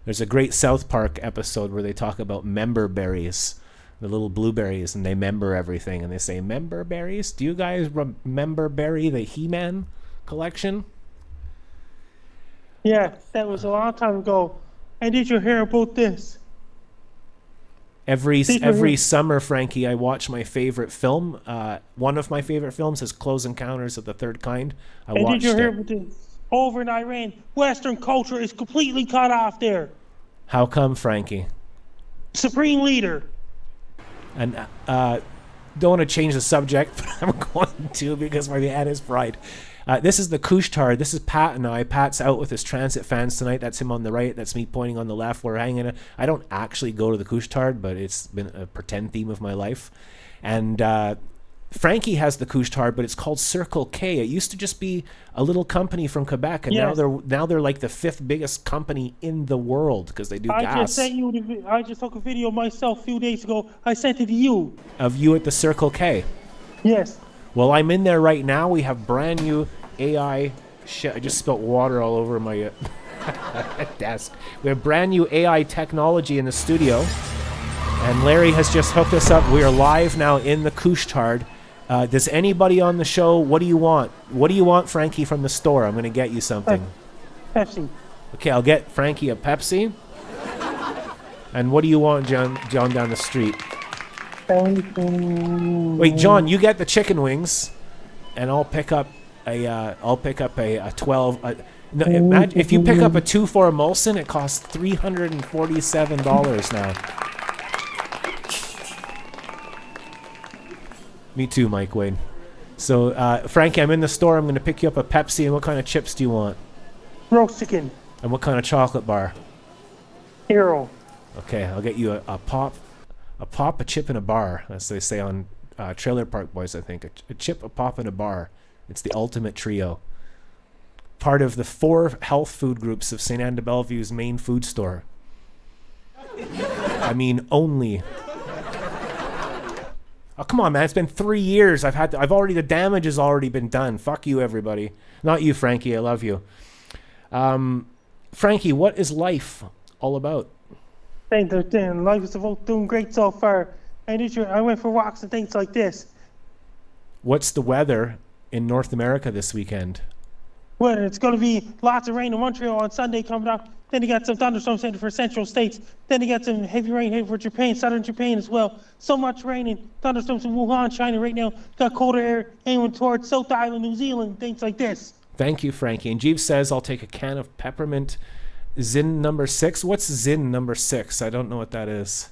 There's a great South Park episode where they talk about member berries, the little blueberries, and they member everything. And they say, member berries? Do you guys remember Berry, the He-Man collection? Yeah, that was a long time ago. And did you hear about this? Every summer, Frankie, I watch my favorite film. One of my favorite films is Close Encounters of the Third Kind. And did you hear about this? Over in Iran, Western culture is completely cut off there. How come, Frankie? Supreme leader. And don't want to change the subject, but I'm going to because my man is fried. This is the Couche-Tard. This is Pat and I. Pat's out with his transit fans tonight. That's him on the right. That's me pointing on the left. We're hanging. I don't actually go to the Couche-Tard, but it's been a pretend theme of my life. And Frankie has the Couche-Tard, but it's called Circle K. It used to just be a little company from Quebec, and now they're like the 5th biggest company in the world because they do gas. I just took a video of myself a few days ago. I sent it to you. Of you at the Circle K. Yes. Well, I'm in there right now. We have brand new AI shit. I just spilt water all over my desk. We have brand new AI technology in the studio, and Larry has just hooked us up. We are live now in the Couche-Tard. Does anybody on the show, what do you want? What do you want, Frankie, from the store? I'm going to get you something. Pepsi. Okay, I'll get Frankie a Pepsi. And what do you want, John down the street? Wait, John, you get the chicken wings, and I'll pick up a 12. Imagine if you pick up a 2 for a Molson, it costs $347 now. Me too, Mike Wade. So, Frankie, I'm in the store. I'm going to pick you up a Pepsi. And what kind of chips do you want? Roast chicken. And what kind of chocolate bar? Hero. Okay, I'll get you a pop, a chip, and a bar, as they say on Trailer Park Boys, I think. A chip, a pop, and a bar. It's the ultimate trio. Part of the 4 health food groups of St. Anne de Bellevue's main food store. I mean, only. Oh, come on, man. It's been 3 years. The damage has already been done. Fuck you, everybody. Not you, Frankie. I love you. Frankie, what is life all about? Life is doing great so far. I went for walks and things like this. What's the weather in North America this weekend? Where it's going to be lots of rain in Montreal on Sunday coming up. Then you got some thunderstorms headed for central states. Then you got some heavy rain headed for Japan, southern Japan as well. So much rain and thunderstorms in Wuhan, China right now. Got colder air aiming towards South Island, New Zealand, things like this. Thank you, Frankie. And Jeeves says, I'll take a can of peppermint Zin number 6. What's Zin number 6? I don't know what that is.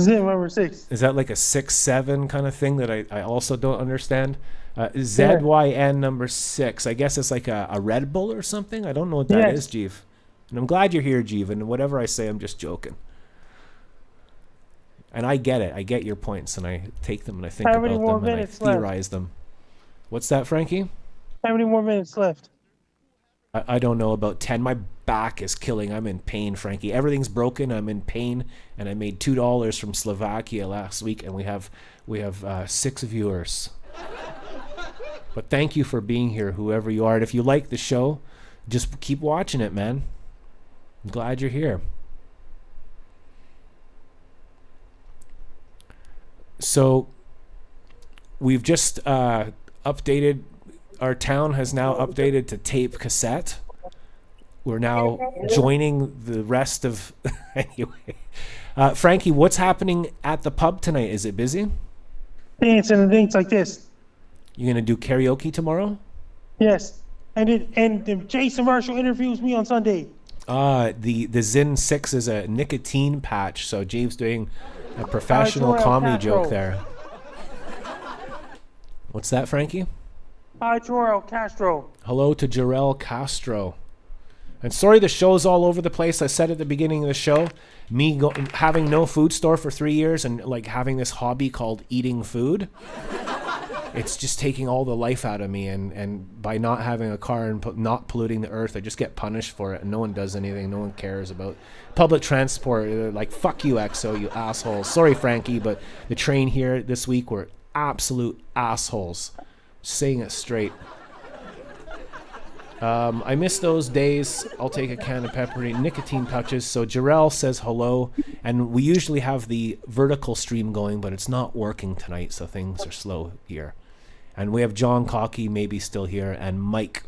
Zin number 6. Is that like a 6-7 kind of thing that I also don't understand? ZYN number 6. I guess it's like a Red Bull or something. I don't know what that is, Jeev. And I'm glad you're here, Jeev. And whatever I say, I'm just joking. And I get it. I get your points, and I take them and I think How about many more them and I minutes left? theorize them. What's that, Frankie? How many more minutes left? I don't know, about 10. My back is killing. I'm in pain, Frankie. Everything's broken. I'm in pain, and I made $2 from Slovakia last week, and we have 6 viewers. But thank you for being here, whoever you are. And if you like the show, just keep watching it, man. I'm glad you're here. So we've just updated. Our town has now updated to tape cassette. We're now joining the rest of... Anyway. Frankie, what's happening at the pub tonight? Is it busy? Dancing and things like this. You going to do karaoke tomorrow? Yes. And Jason Marshall interviews me on Sunday. The Zin 6 is a nicotine patch, so James doing a professional comedy joke there. What's that, Frankie? Hi, Jorel Castro. Hello to Jarell Castro. And sorry the show's all over the place. I said at the beginning of the show, having no food store for 3 years and like having this hobby called eating food, it's just taking all the life out of me. And by not having a car and not polluting the earth, I just get punished for it. And no one does anything. No one cares about public transport. They're like, fuck you, EXO, you asshole. Sorry, Frankie, but the train here this week were absolute assholes. Saying it straight. I miss those days. I'll take a can of pepperoni nicotine pouches. So Jarell says hello, and we usually have the vertical stream going, but it's not working tonight, so things are slow here. And we have John Cocky maybe still here, and Mike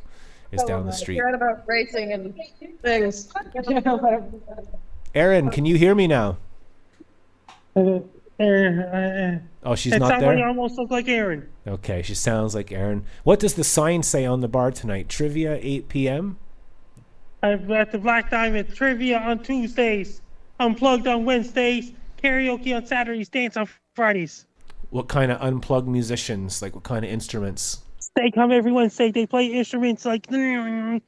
is down the street. You're right about racing and things. Aaron, can you hear me now? Oh, she's not there? You almost look like Aaron. Okay, she sounds like Aaron. What does the sign say on the bar tonight? Trivia, 8 p.m.? I've got the Black Diamond trivia on Tuesdays, Unplugged on Wednesdays, karaoke on Saturdays, dance on Fridays. What kind of unplugged musicians? Like what kind of instruments? They come every Wednesday. They play instruments like DJ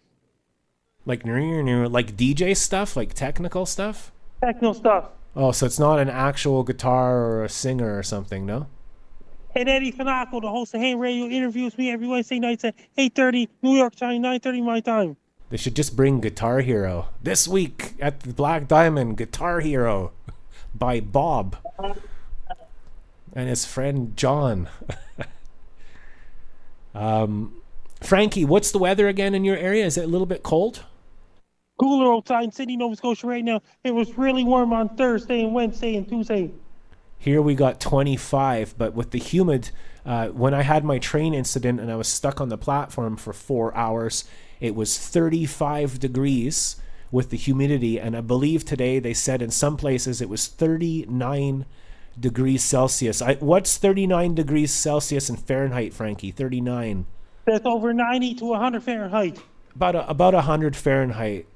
stuff? Like technical stuff? techno stuff. Oh, so it's not an actual guitar or a singer or something, no? And Eddie Finacco, the host of Ham Radio, interviews me every Wednesday nights at 8:30 New York time, 9:30 my time. They should just bring Guitar Hero. This week at the Black Diamond, Guitar Hero by Bob and his friend John. Frankie, what's the weather again in your area? Is it a little bit cold? Cooler outside in Sydney, Nova Scotia right now. It was really warm on Thursday and Wednesday and Tuesday. Here we got 25, but with the humid, when I had my train incident and I was stuck on the platform for 4 hours, it was 35 degrees with the humidity. And I believe today they said in some places it was 39 degrees Celsius. What's 39 degrees Celsius in Fahrenheit, Frankie? 39. That's over 90 to 100 Fahrenheit. About 100 Fahrenheit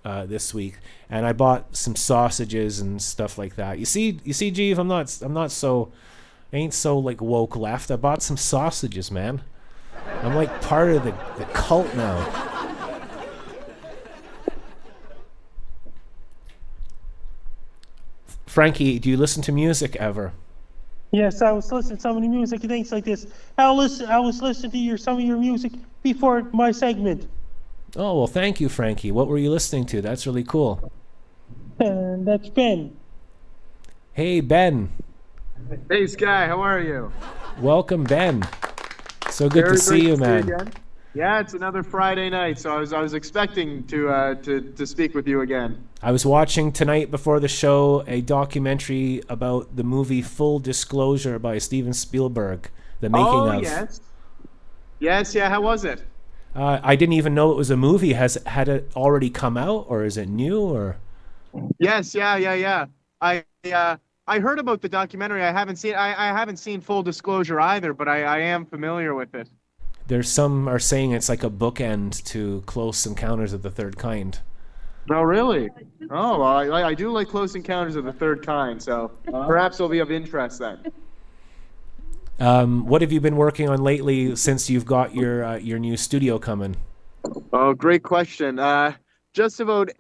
this week, and I bought some sausages and stuff like that. You see, Jeev, I ain't so like woke left. I bought some sausages, man. I'm like part of the cult now. Frankie, do you listen to music ever? Yes, I was listening to some of the music and things like this. I was listening to some of your music before my segment. Oh, well, thank you, Frankie. What were you listening to? That's really cool. And that's Ben. Hey, Ben. Hey, Sky, how are you? Welcome, Ben. So good to see you, man. Again. Yeah, it's another Friday night, so I was expecting to speak with you again. I was watching tonight before the show a documentary about the movie Full Disclosure by Steven Spielberg, the making of. Oh, yes. Yes, yeah, how was it? I didn't even know it was a movie. Had it already come out, or is it new? Or Yes, yeah. I heard about the documentary. I haven't seen full disclosure either, but I am familiar with it. there's some are saying it's like a bookend to Close Encounters of the Third Kind. Oh, really? Oh, well, I do like Close Encounters of the Third Kind, so perhaps it'll be of interest then. What have you been working on lately since you've got your new studio coming? Oh, great question. Just about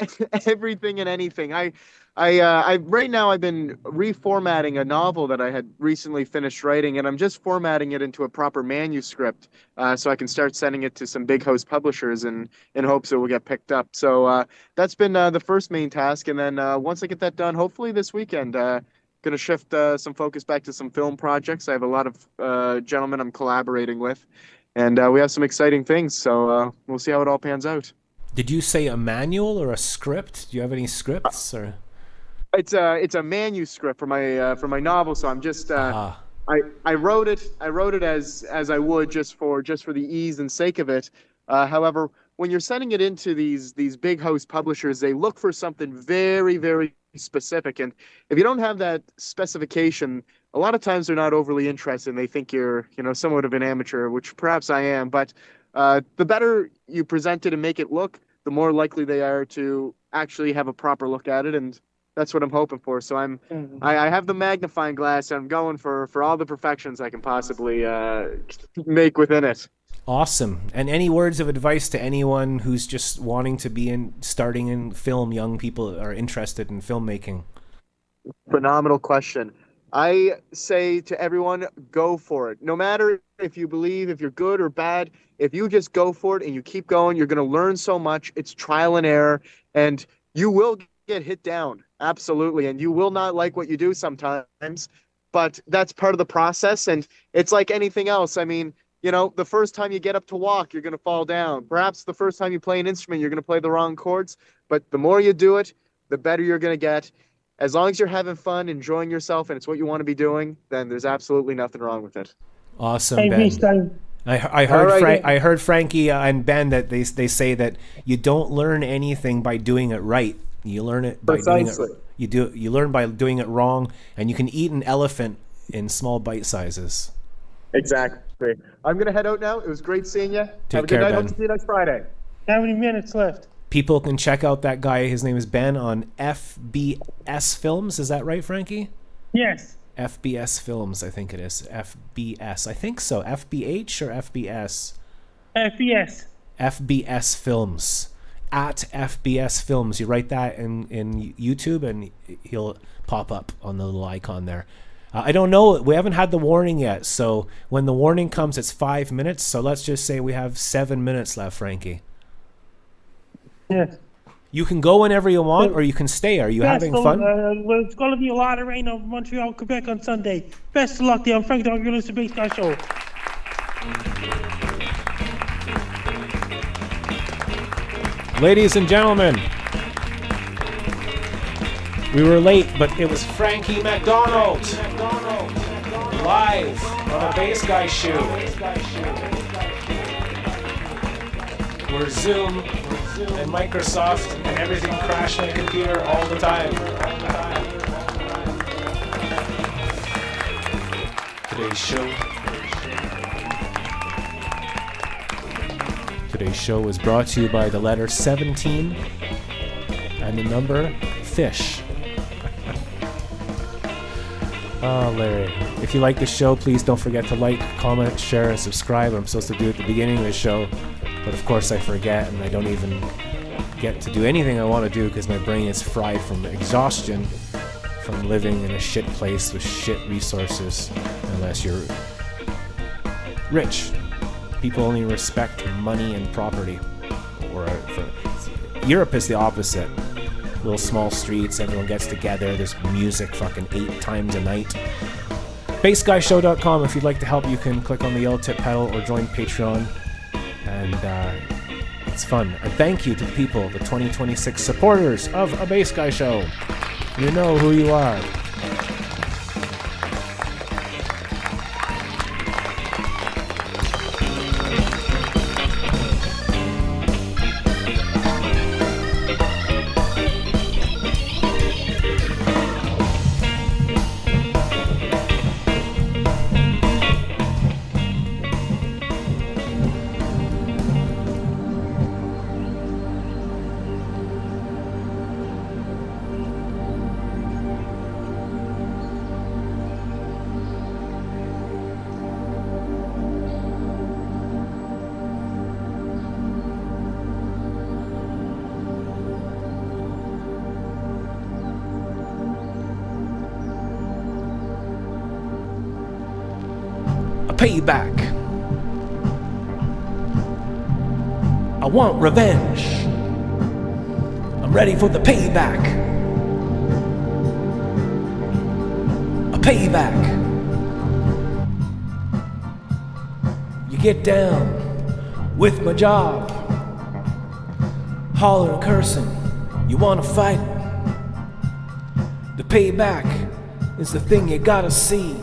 everything and anything. I right now I've been reformatting a novel that I had recently finished writing, and I'm just formatting it into a proper manuscript, so I can start sending it to some big host publishers in hopes it will get picked up. So that's been the first main task, and then once I get that done, hopefully this weekend, gonna shift some focus back to some film projects. I have a lot of gentlemen I'm collaborating with, and we have some exciting things. So we'll see how it all pans out. Did you say a manual or a script? Do you have any scripts or? It's a manuscript for my novel, so I'm just I wrote it as I would just for the ease and sake of it. However, when you're sending it into these big host publishers, they look for something very, very specific, and if you don't have that specification, a lot of times they're not overly interested, and they think you're somewhat of an amateur, which perhaps I am. But the better you present it and make it look, the more likely they are to actually have a proper look at it, and that's what I'm hoping for. So I have the magnifying glass, and I'm going for all the perfections I can possibly make within it. Awesome. And any words of advice to anyone who's just wanting to be starting in film, young people are interested in filmmaking? Phenomenal question. I say to everyone, go for it. No matter if you believe, if you're good or bad, if you just go for it and you keep going, you're going to learn so much. It's trial and error, and you will get hit down. Absolutely. And you will not like what you do sometimes, but that's part of the process. And it's like anything else. I mean, the first time you get up to walk, you're going to fall down. Perhaps the first time you play an instrument, you're going to play the wrong chords, but the more you do it, the better you're going to get. As long as you're having fun, enjoying yourself, and it's what you want to be doing, then there's absolutely nothing wrong with it. Awesome, Hey, Ben. Mr. I heard Frankie and Ben that they say that you don't learn anything by doing it right. You learn it by Precisely. doing it. You learn by doing it wrong, and you can eat an elephant in small bite sizes. Exactly. I'm going to head out now. It was great seeing you. Have a good care, night. Ben. Hope to see you next Friday. How many minutes left? People can check out that guy. His name is Ben on FBS Films. Is that right, Frankie? Yes. FBS Films, I think it is. FBS. I think so. FBH or FBS? FBS. FBS Films. At FBS Films. You write that in YouTube and he'll pop up on the little icon there. I don't know. We haven't had the warning yet. So when the warning comes, it's 5 minutes. So let's just say we have 7 minutes left, Frankie. Yes. You can go whenever you want, or you can stay. Are you having fun? Well, it's going to be a lot of rain over Montreal, Quebec on Sunday. Best of luck there. I'm Frank Dog. You're listening to Base Guy Show. Ladies and gentlemen, we were late, but it was Frankie McDonald live on a Base Guy Show. We're Zoom and Microsoft and everything crash my computer all the time. Today's show is brought to you by the letter 17 and the number fish. Oh, Larry. If you like the show, please don't forget to like, comment, share, and subscribe. I'm supposed to do it at the beginning of the show, but of course I forget, and I don't even get to do anything I want to do because my brain is fried from exhaustion from living in a shit place with shit resources, unless you're rich. People only respect money and property. Europe is the opposite. Little small streets, everyone gets together, there's music fucking 8 times a night. BaseGuyShow.com. If you'd like to help, you can click on the yellow tip pedal or join Patreon. And it's fun. And thank you to the people, the 2026 supporters of A Base Guy Show. You know who you are. payback. I want revenge. I'm ready for the payback. A payback. You get down with my job, hollering, cursing. You wanna fight? The payback is the thing you gotta see.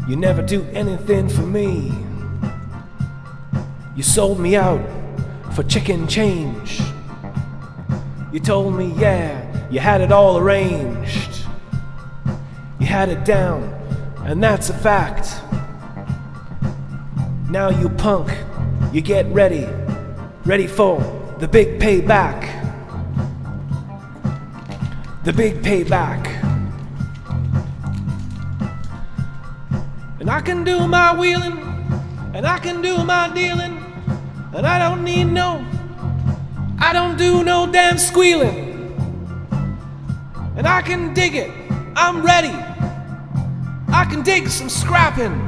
You never do anything for me. You sold me out for chicken change. You told me, yeah, you had it all arranged. You had it down, and that's a fact. Now you punk, you get ready for the big payback. The big payback. And I can do my wheeling, and I can do my dealing, and I don't do no damn squealing. And I can dig it, I'm ready. I can dig some scrapping,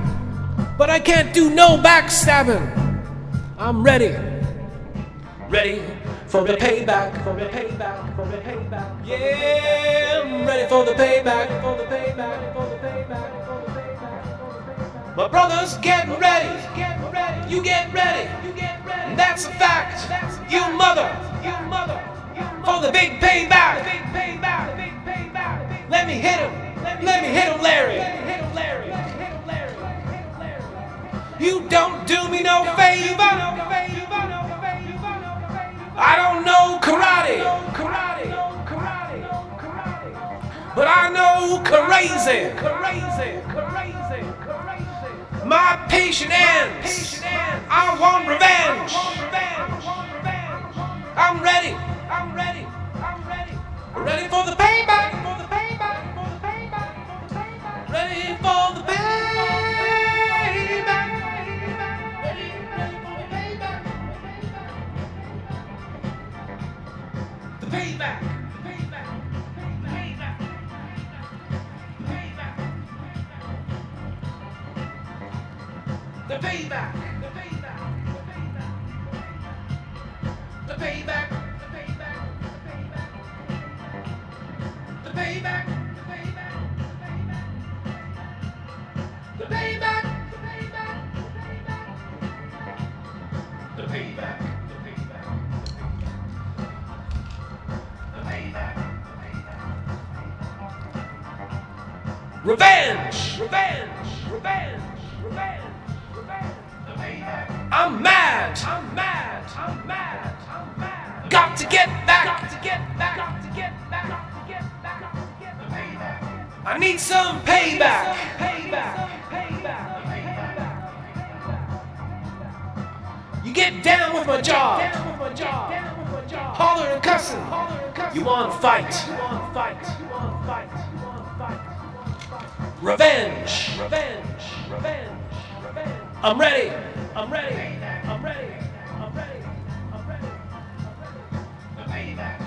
but I can't do no backstabbing. I'm ready for the payback, for the payback, for the payback. Yeah, I'm ready for the payback, for the payback, for the payback, for the payback. My brother's getting ready. You get ready. That's a fact. You mother. For the big payback. Let me hit him. Larry. You don't do me no favor. I don't know karate. But I know crazy. My patient ends. I want revenge. I'm ready. Ready for the payback. Ready for the payback. The payback. The payback. The payback. The payback. The payback. The payback. Revenge. I'm mad. Got to get back. I need some payback. You get down with my job. Holler and cussing. You want to fight. Revenge. I'm ready. The payback.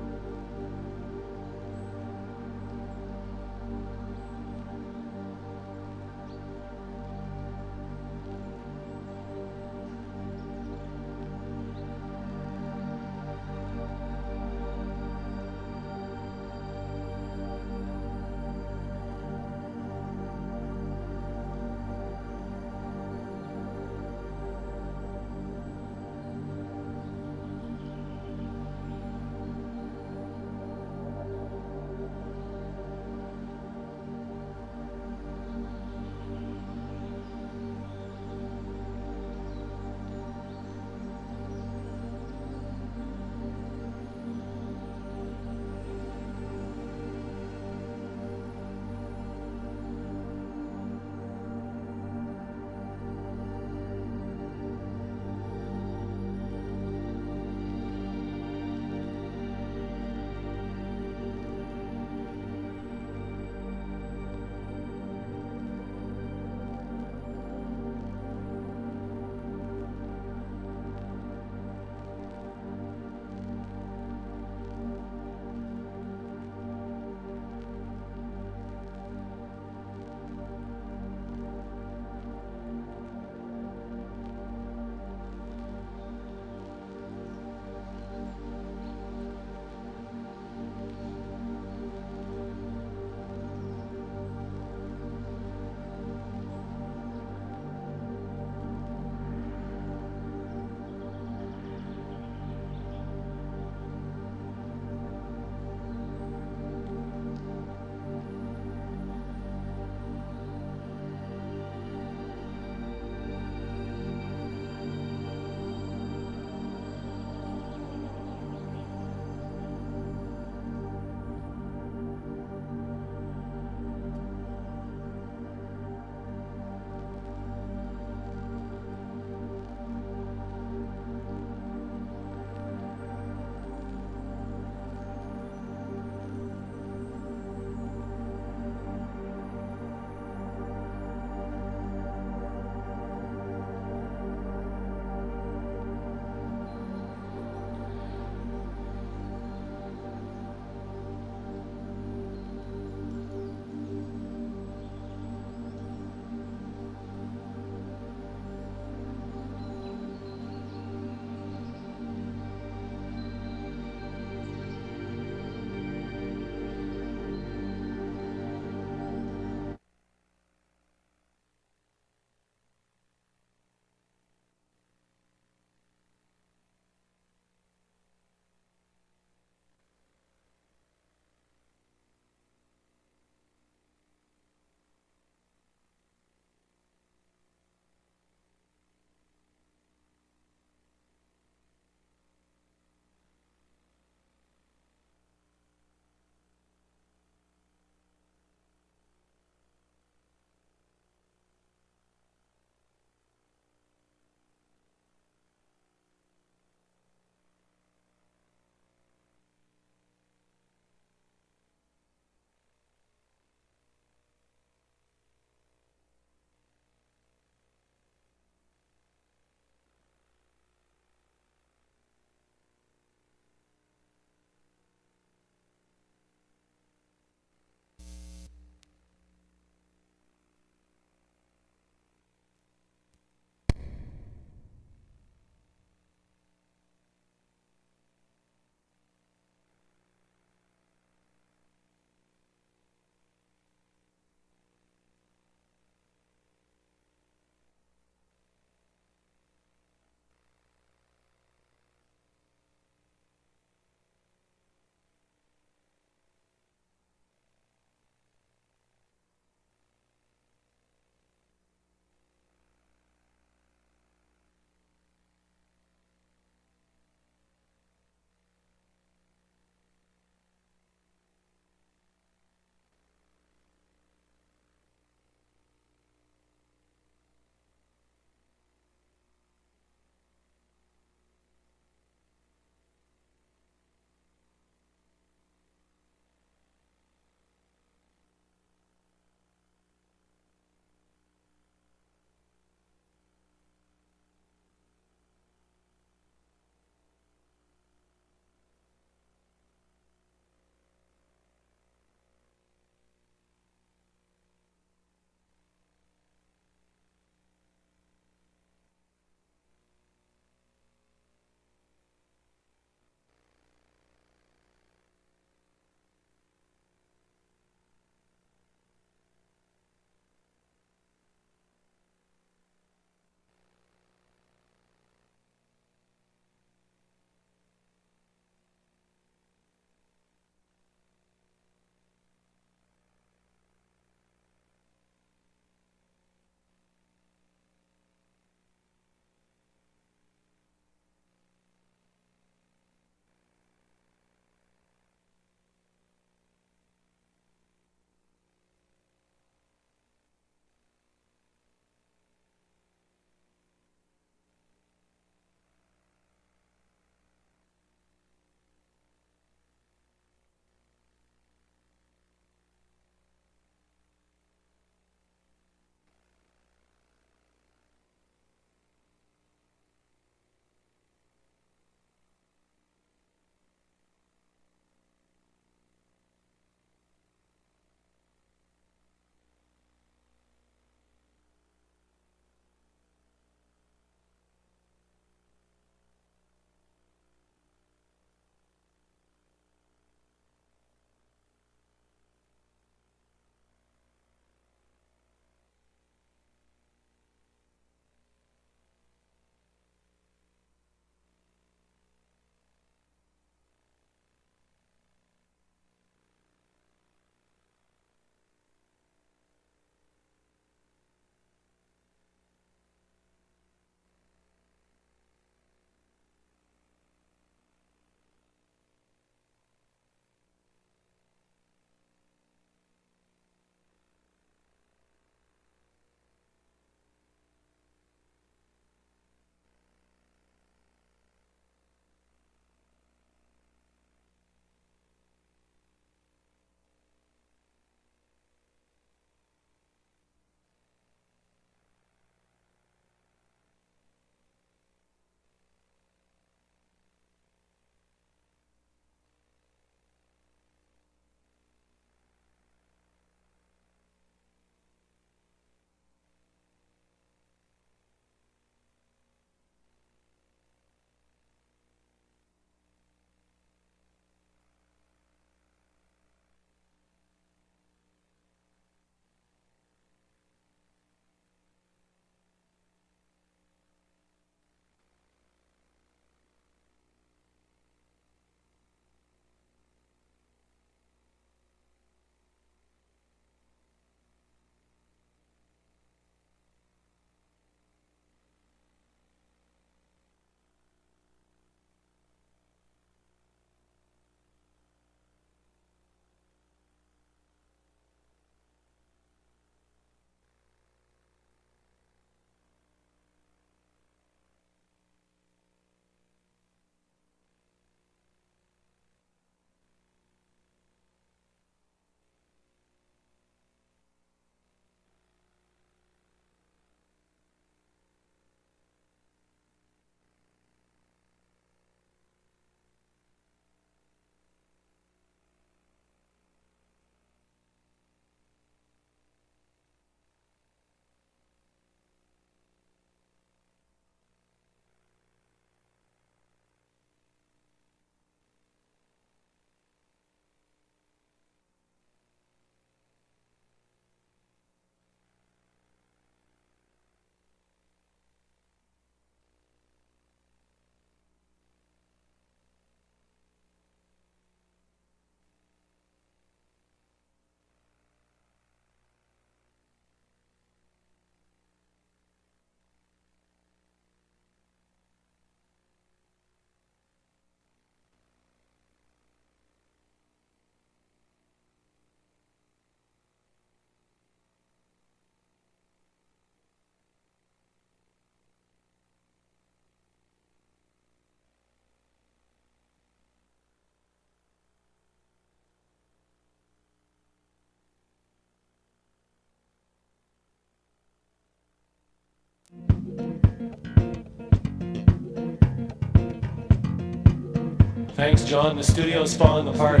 Thanks, John. The studio's falling apart.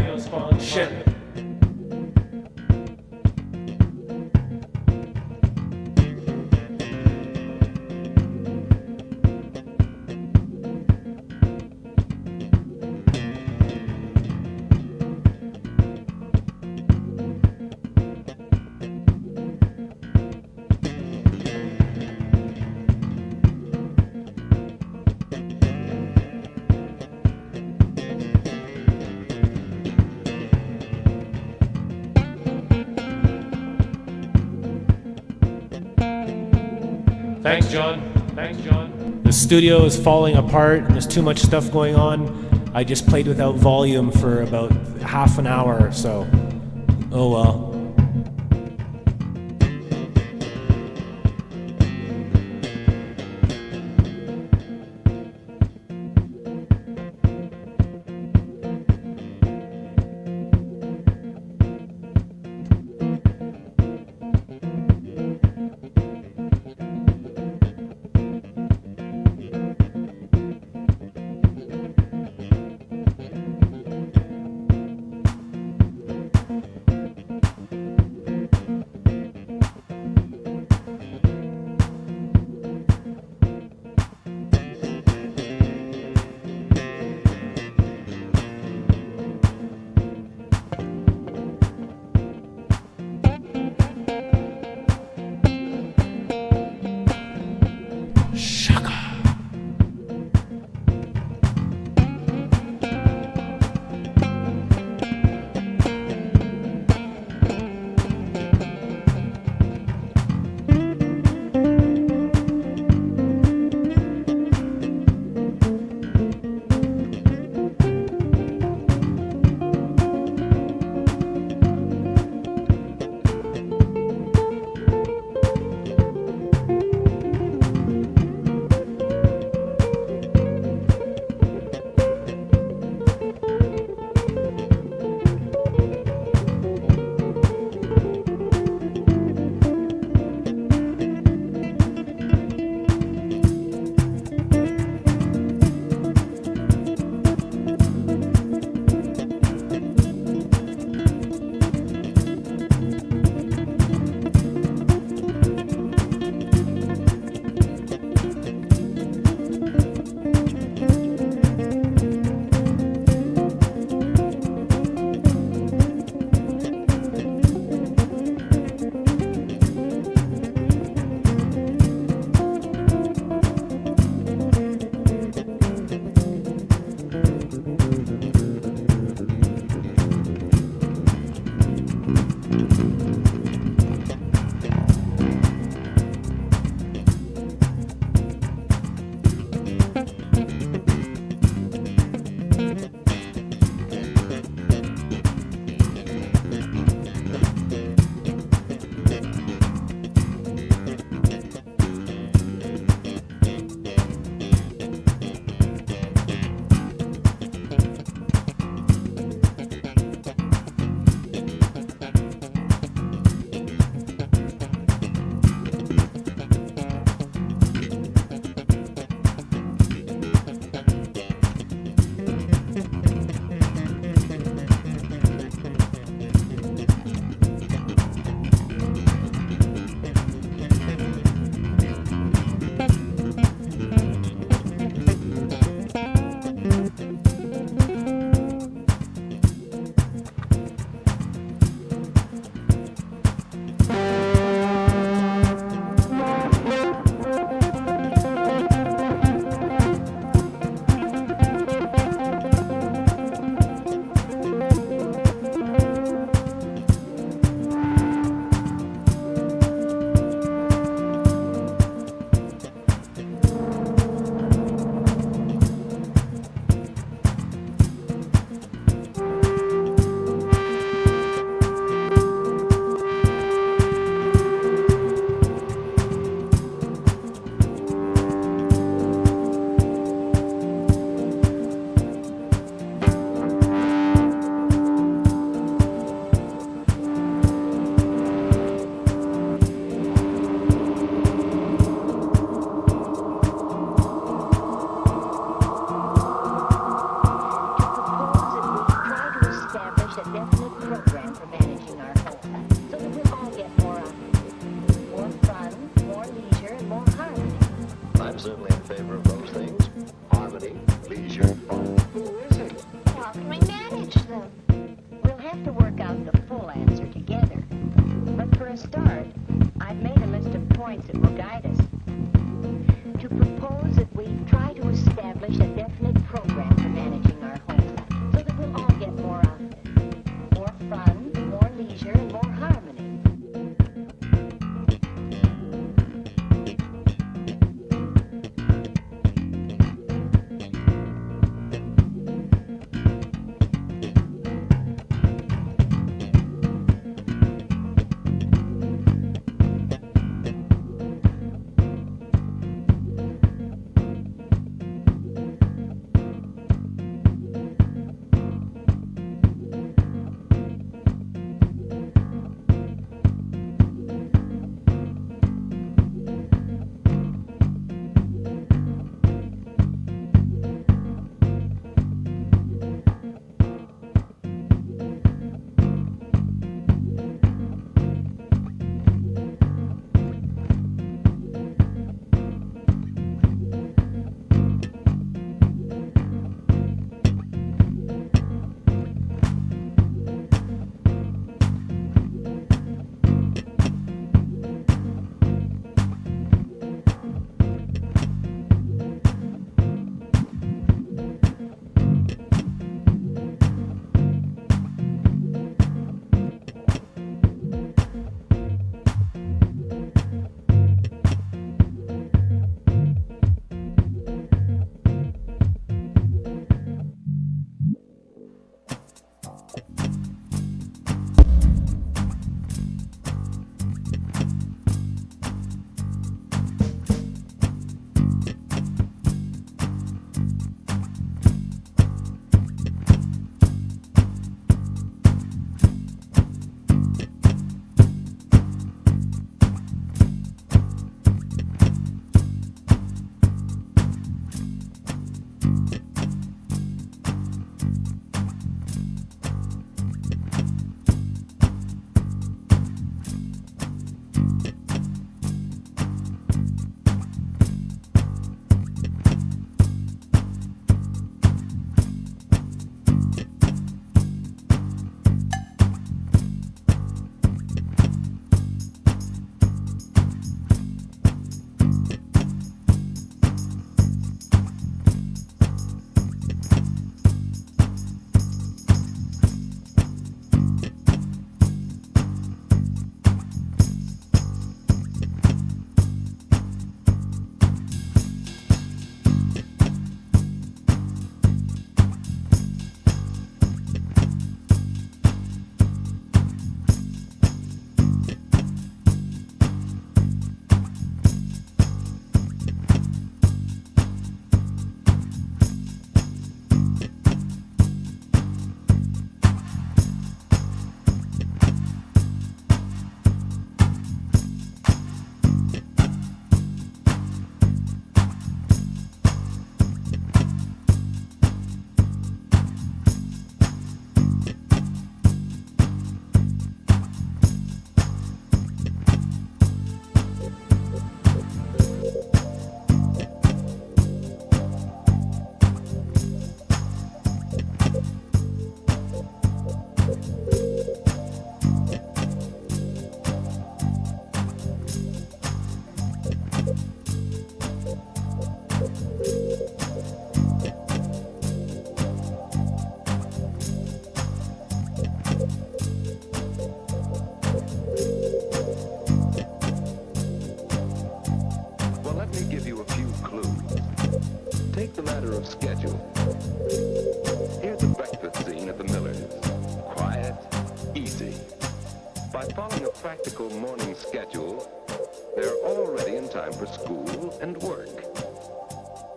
Shit. Thanks, John. Thanks, John. The studio is falling apart and there's too much stuff going on. I just played without volume for about half an hour or so. Oh well. start, I've made a list of points that will guide us. To propose that we try to establish a definite program for managing our home so that we'll all get more out of it. More fun, more leisure, and more harmony. practical morning schedule, they're all ready in time for school and work.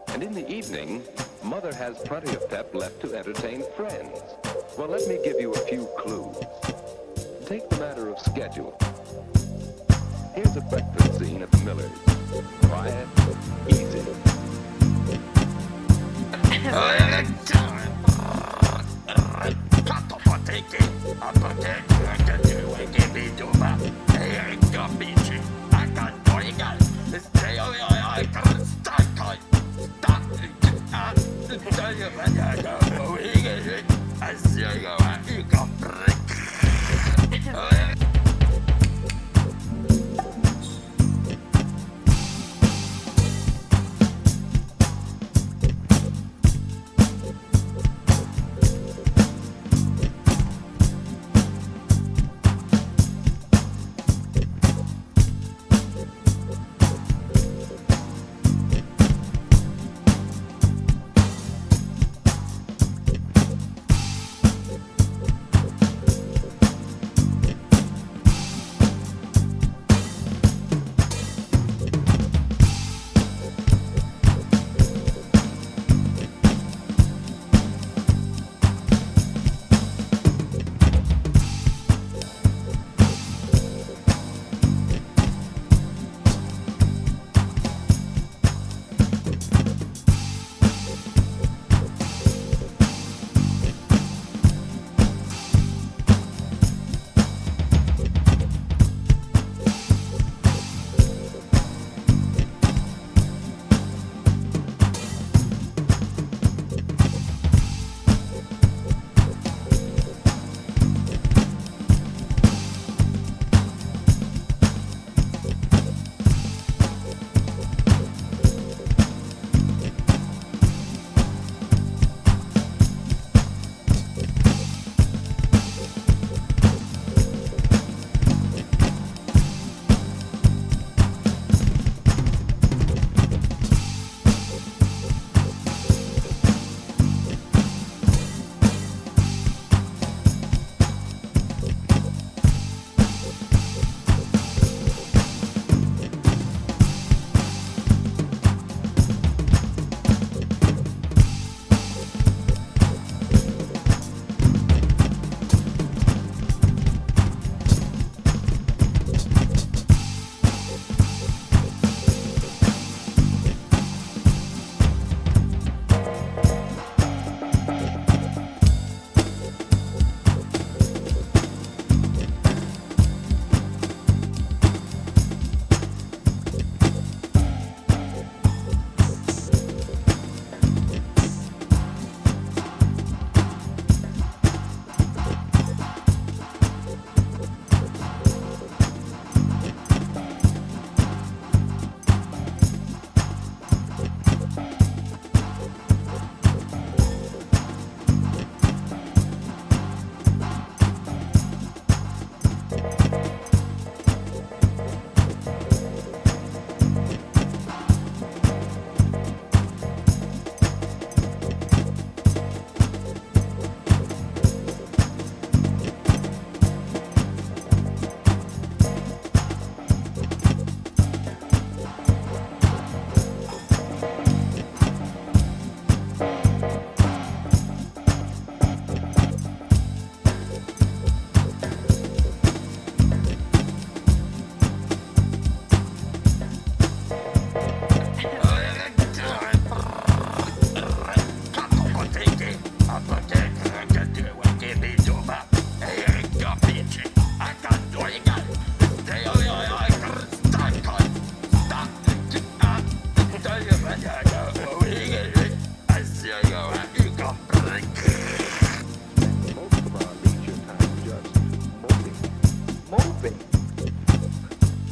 And in the evening, Mother has plenty of pep left to entertain friends. Well, let me give you a few clues. Take the matter of schedule. Here's a breakfast scene at the Miller's. Quiet, easy.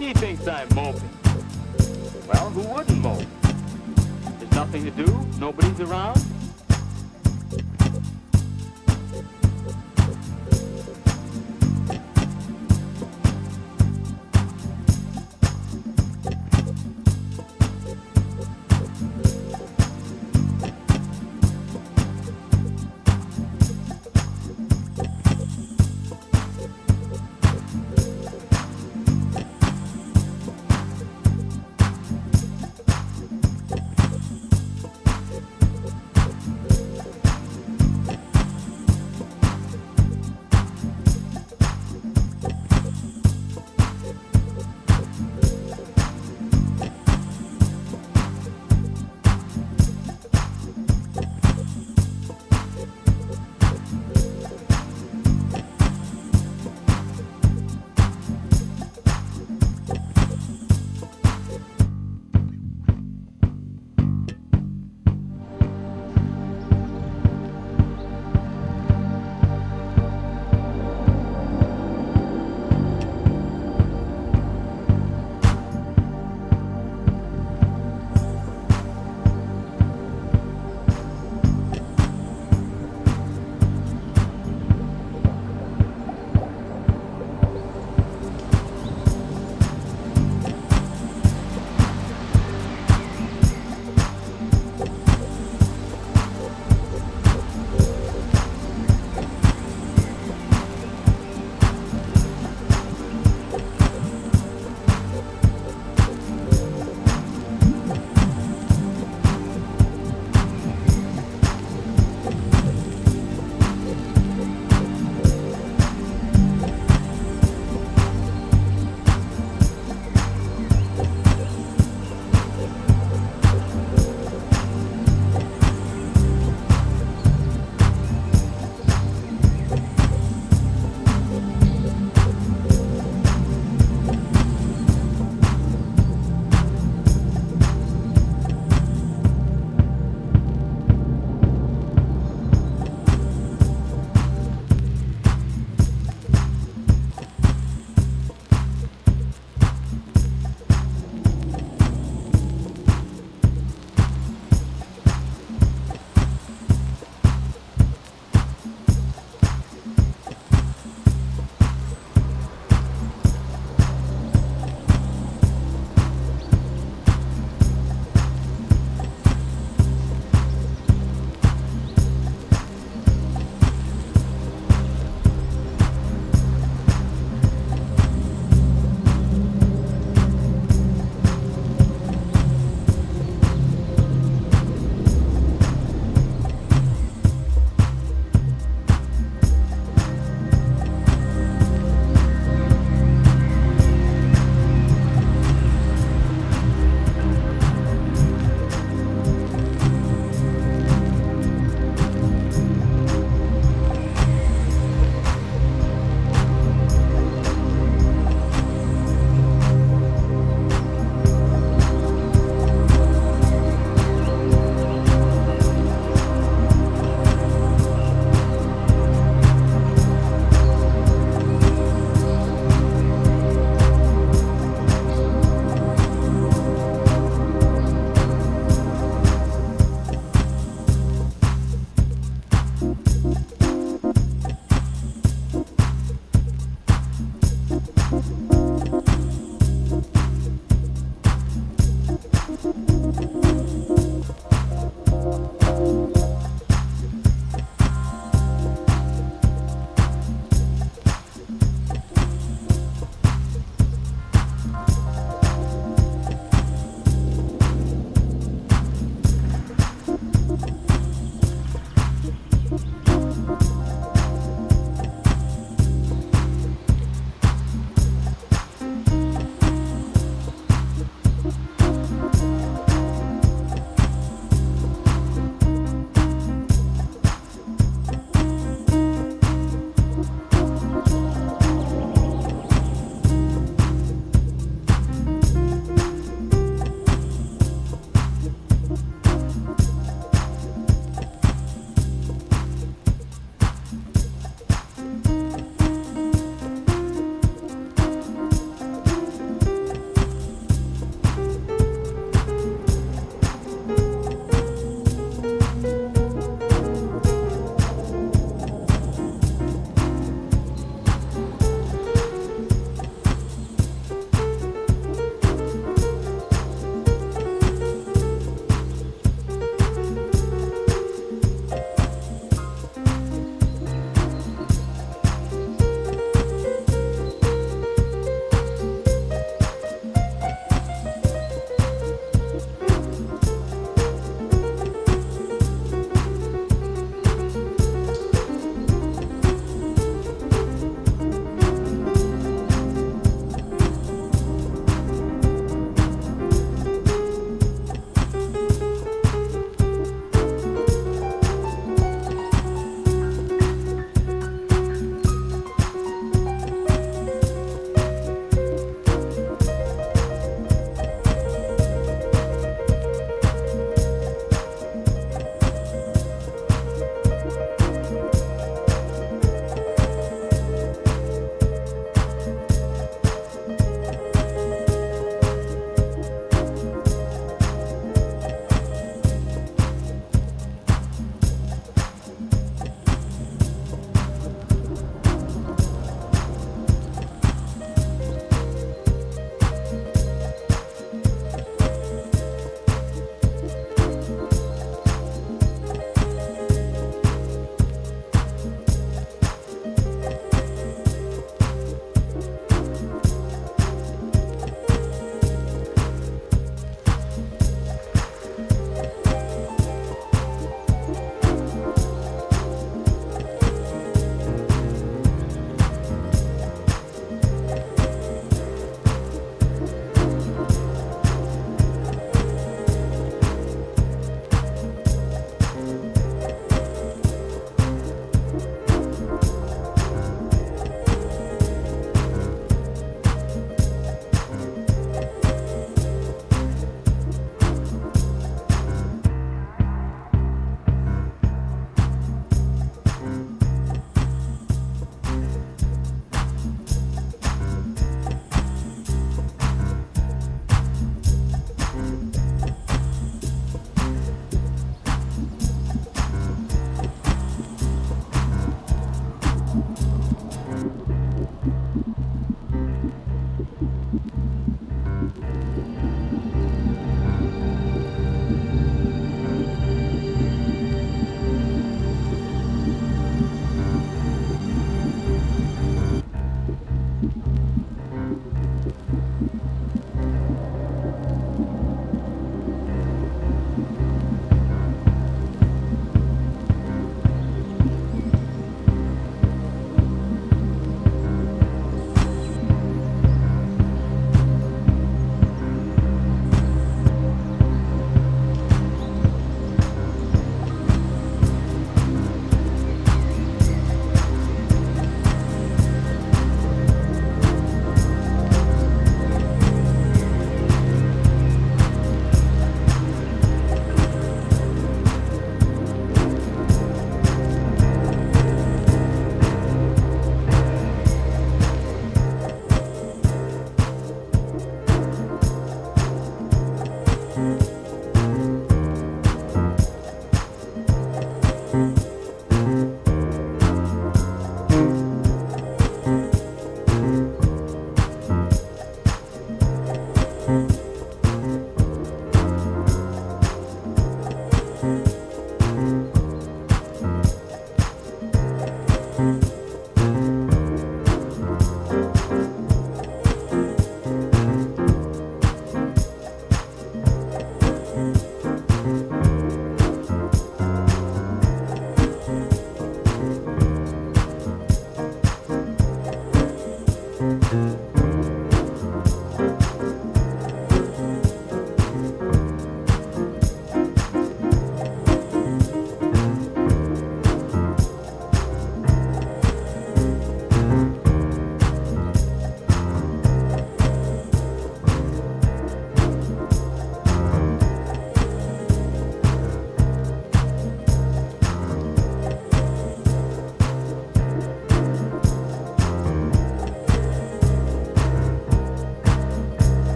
He thinks I'm moping. Well, who wouldn't mope? There's nothing to do, nobody's around.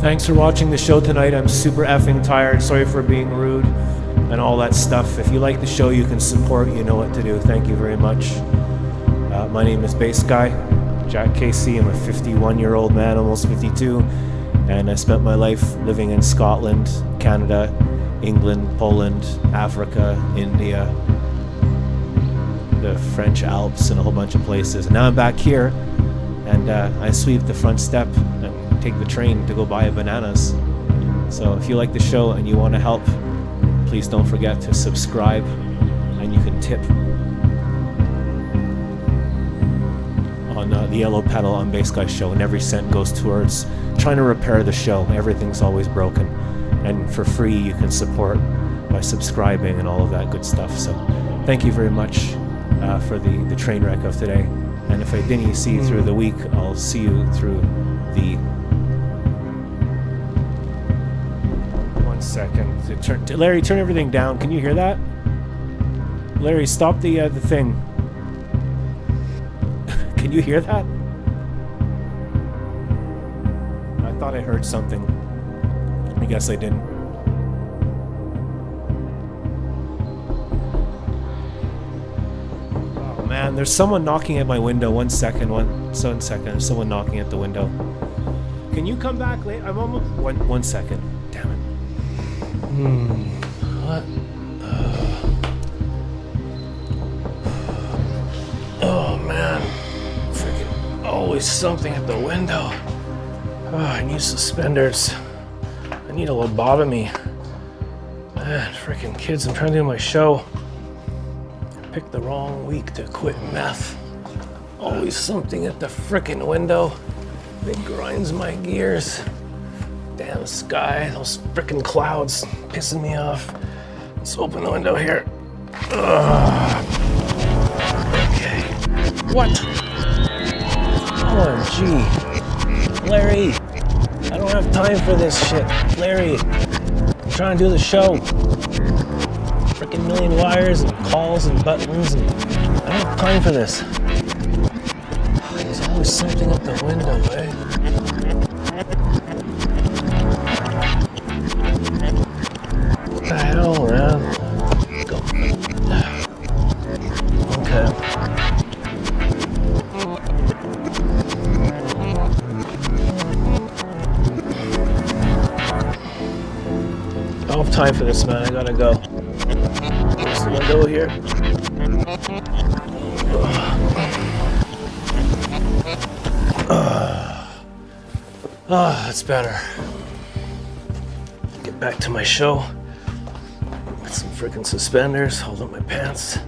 Thanks for watching the show tonight. I'm super effing tired. Sorry for being rude and all that stuff. If you like the show, you can support. You know what to do. Thank you very much. My name is Bass Guy, Jack Casey. I'm a 51-year-old man, almost 52, and I spent my life living in Scotland, Canada, England, Poland, Africa, India, the French Alps, and a whole bunch of places. And now I'm back here, and I sweep the front step and take the train to go buy bananas. So if you like the show and you want to help, please don't forget to subscribe, and you can tip on the Yellow Pedal on Bass Guy Show, and every cent goes towards trying to repair the show. Everything's always broken, and for free you can support by subscribing and all of that good stuff. So thank you very much for the train wreck of today, and if I didn't see you through the week, I'll see you through the... One second. Larry, turn everything down. Can you hear that? Larry, stop the thing. Can you hear that? I thought I heard something. I guess I didn't. Oh man, there's someone knocking at my window. One second. There's someone knocking at the window. Can you come back late? I'm almost... One second. Damn it. What? Oh man. Always something at the window. Oh, I need suspenders. I need a lobotomy. Man, freaking kids, I'm trying to do my show. I picked the wrong week to quit meth. Always something at the freaking window. It grinds my gears. Damn sky, those freaking clouds pissing me off. Let's open the window here. Ugh. Okay. What? OMG. Larry, I don't have time for this shit. Larry, I'm trying to do the show. Freaking million wires and calls and buttons, and I don't have time for this. There's always something at the window, eh? What the hell, man? Go. Okay. I don't have time for this, man. I gotta go. Close the window here. That's better. Get back to my show. Get some freaking suspenders. Hold up my pants.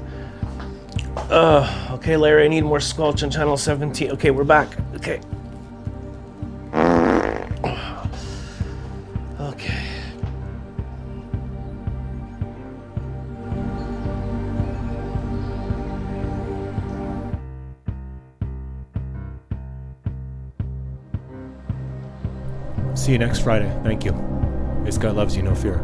Okay, Larry, I need more squelch on channel 17. Okay, we're back. Okay. Okay. See you next Friday. Thank you. This guy loves you, no fear.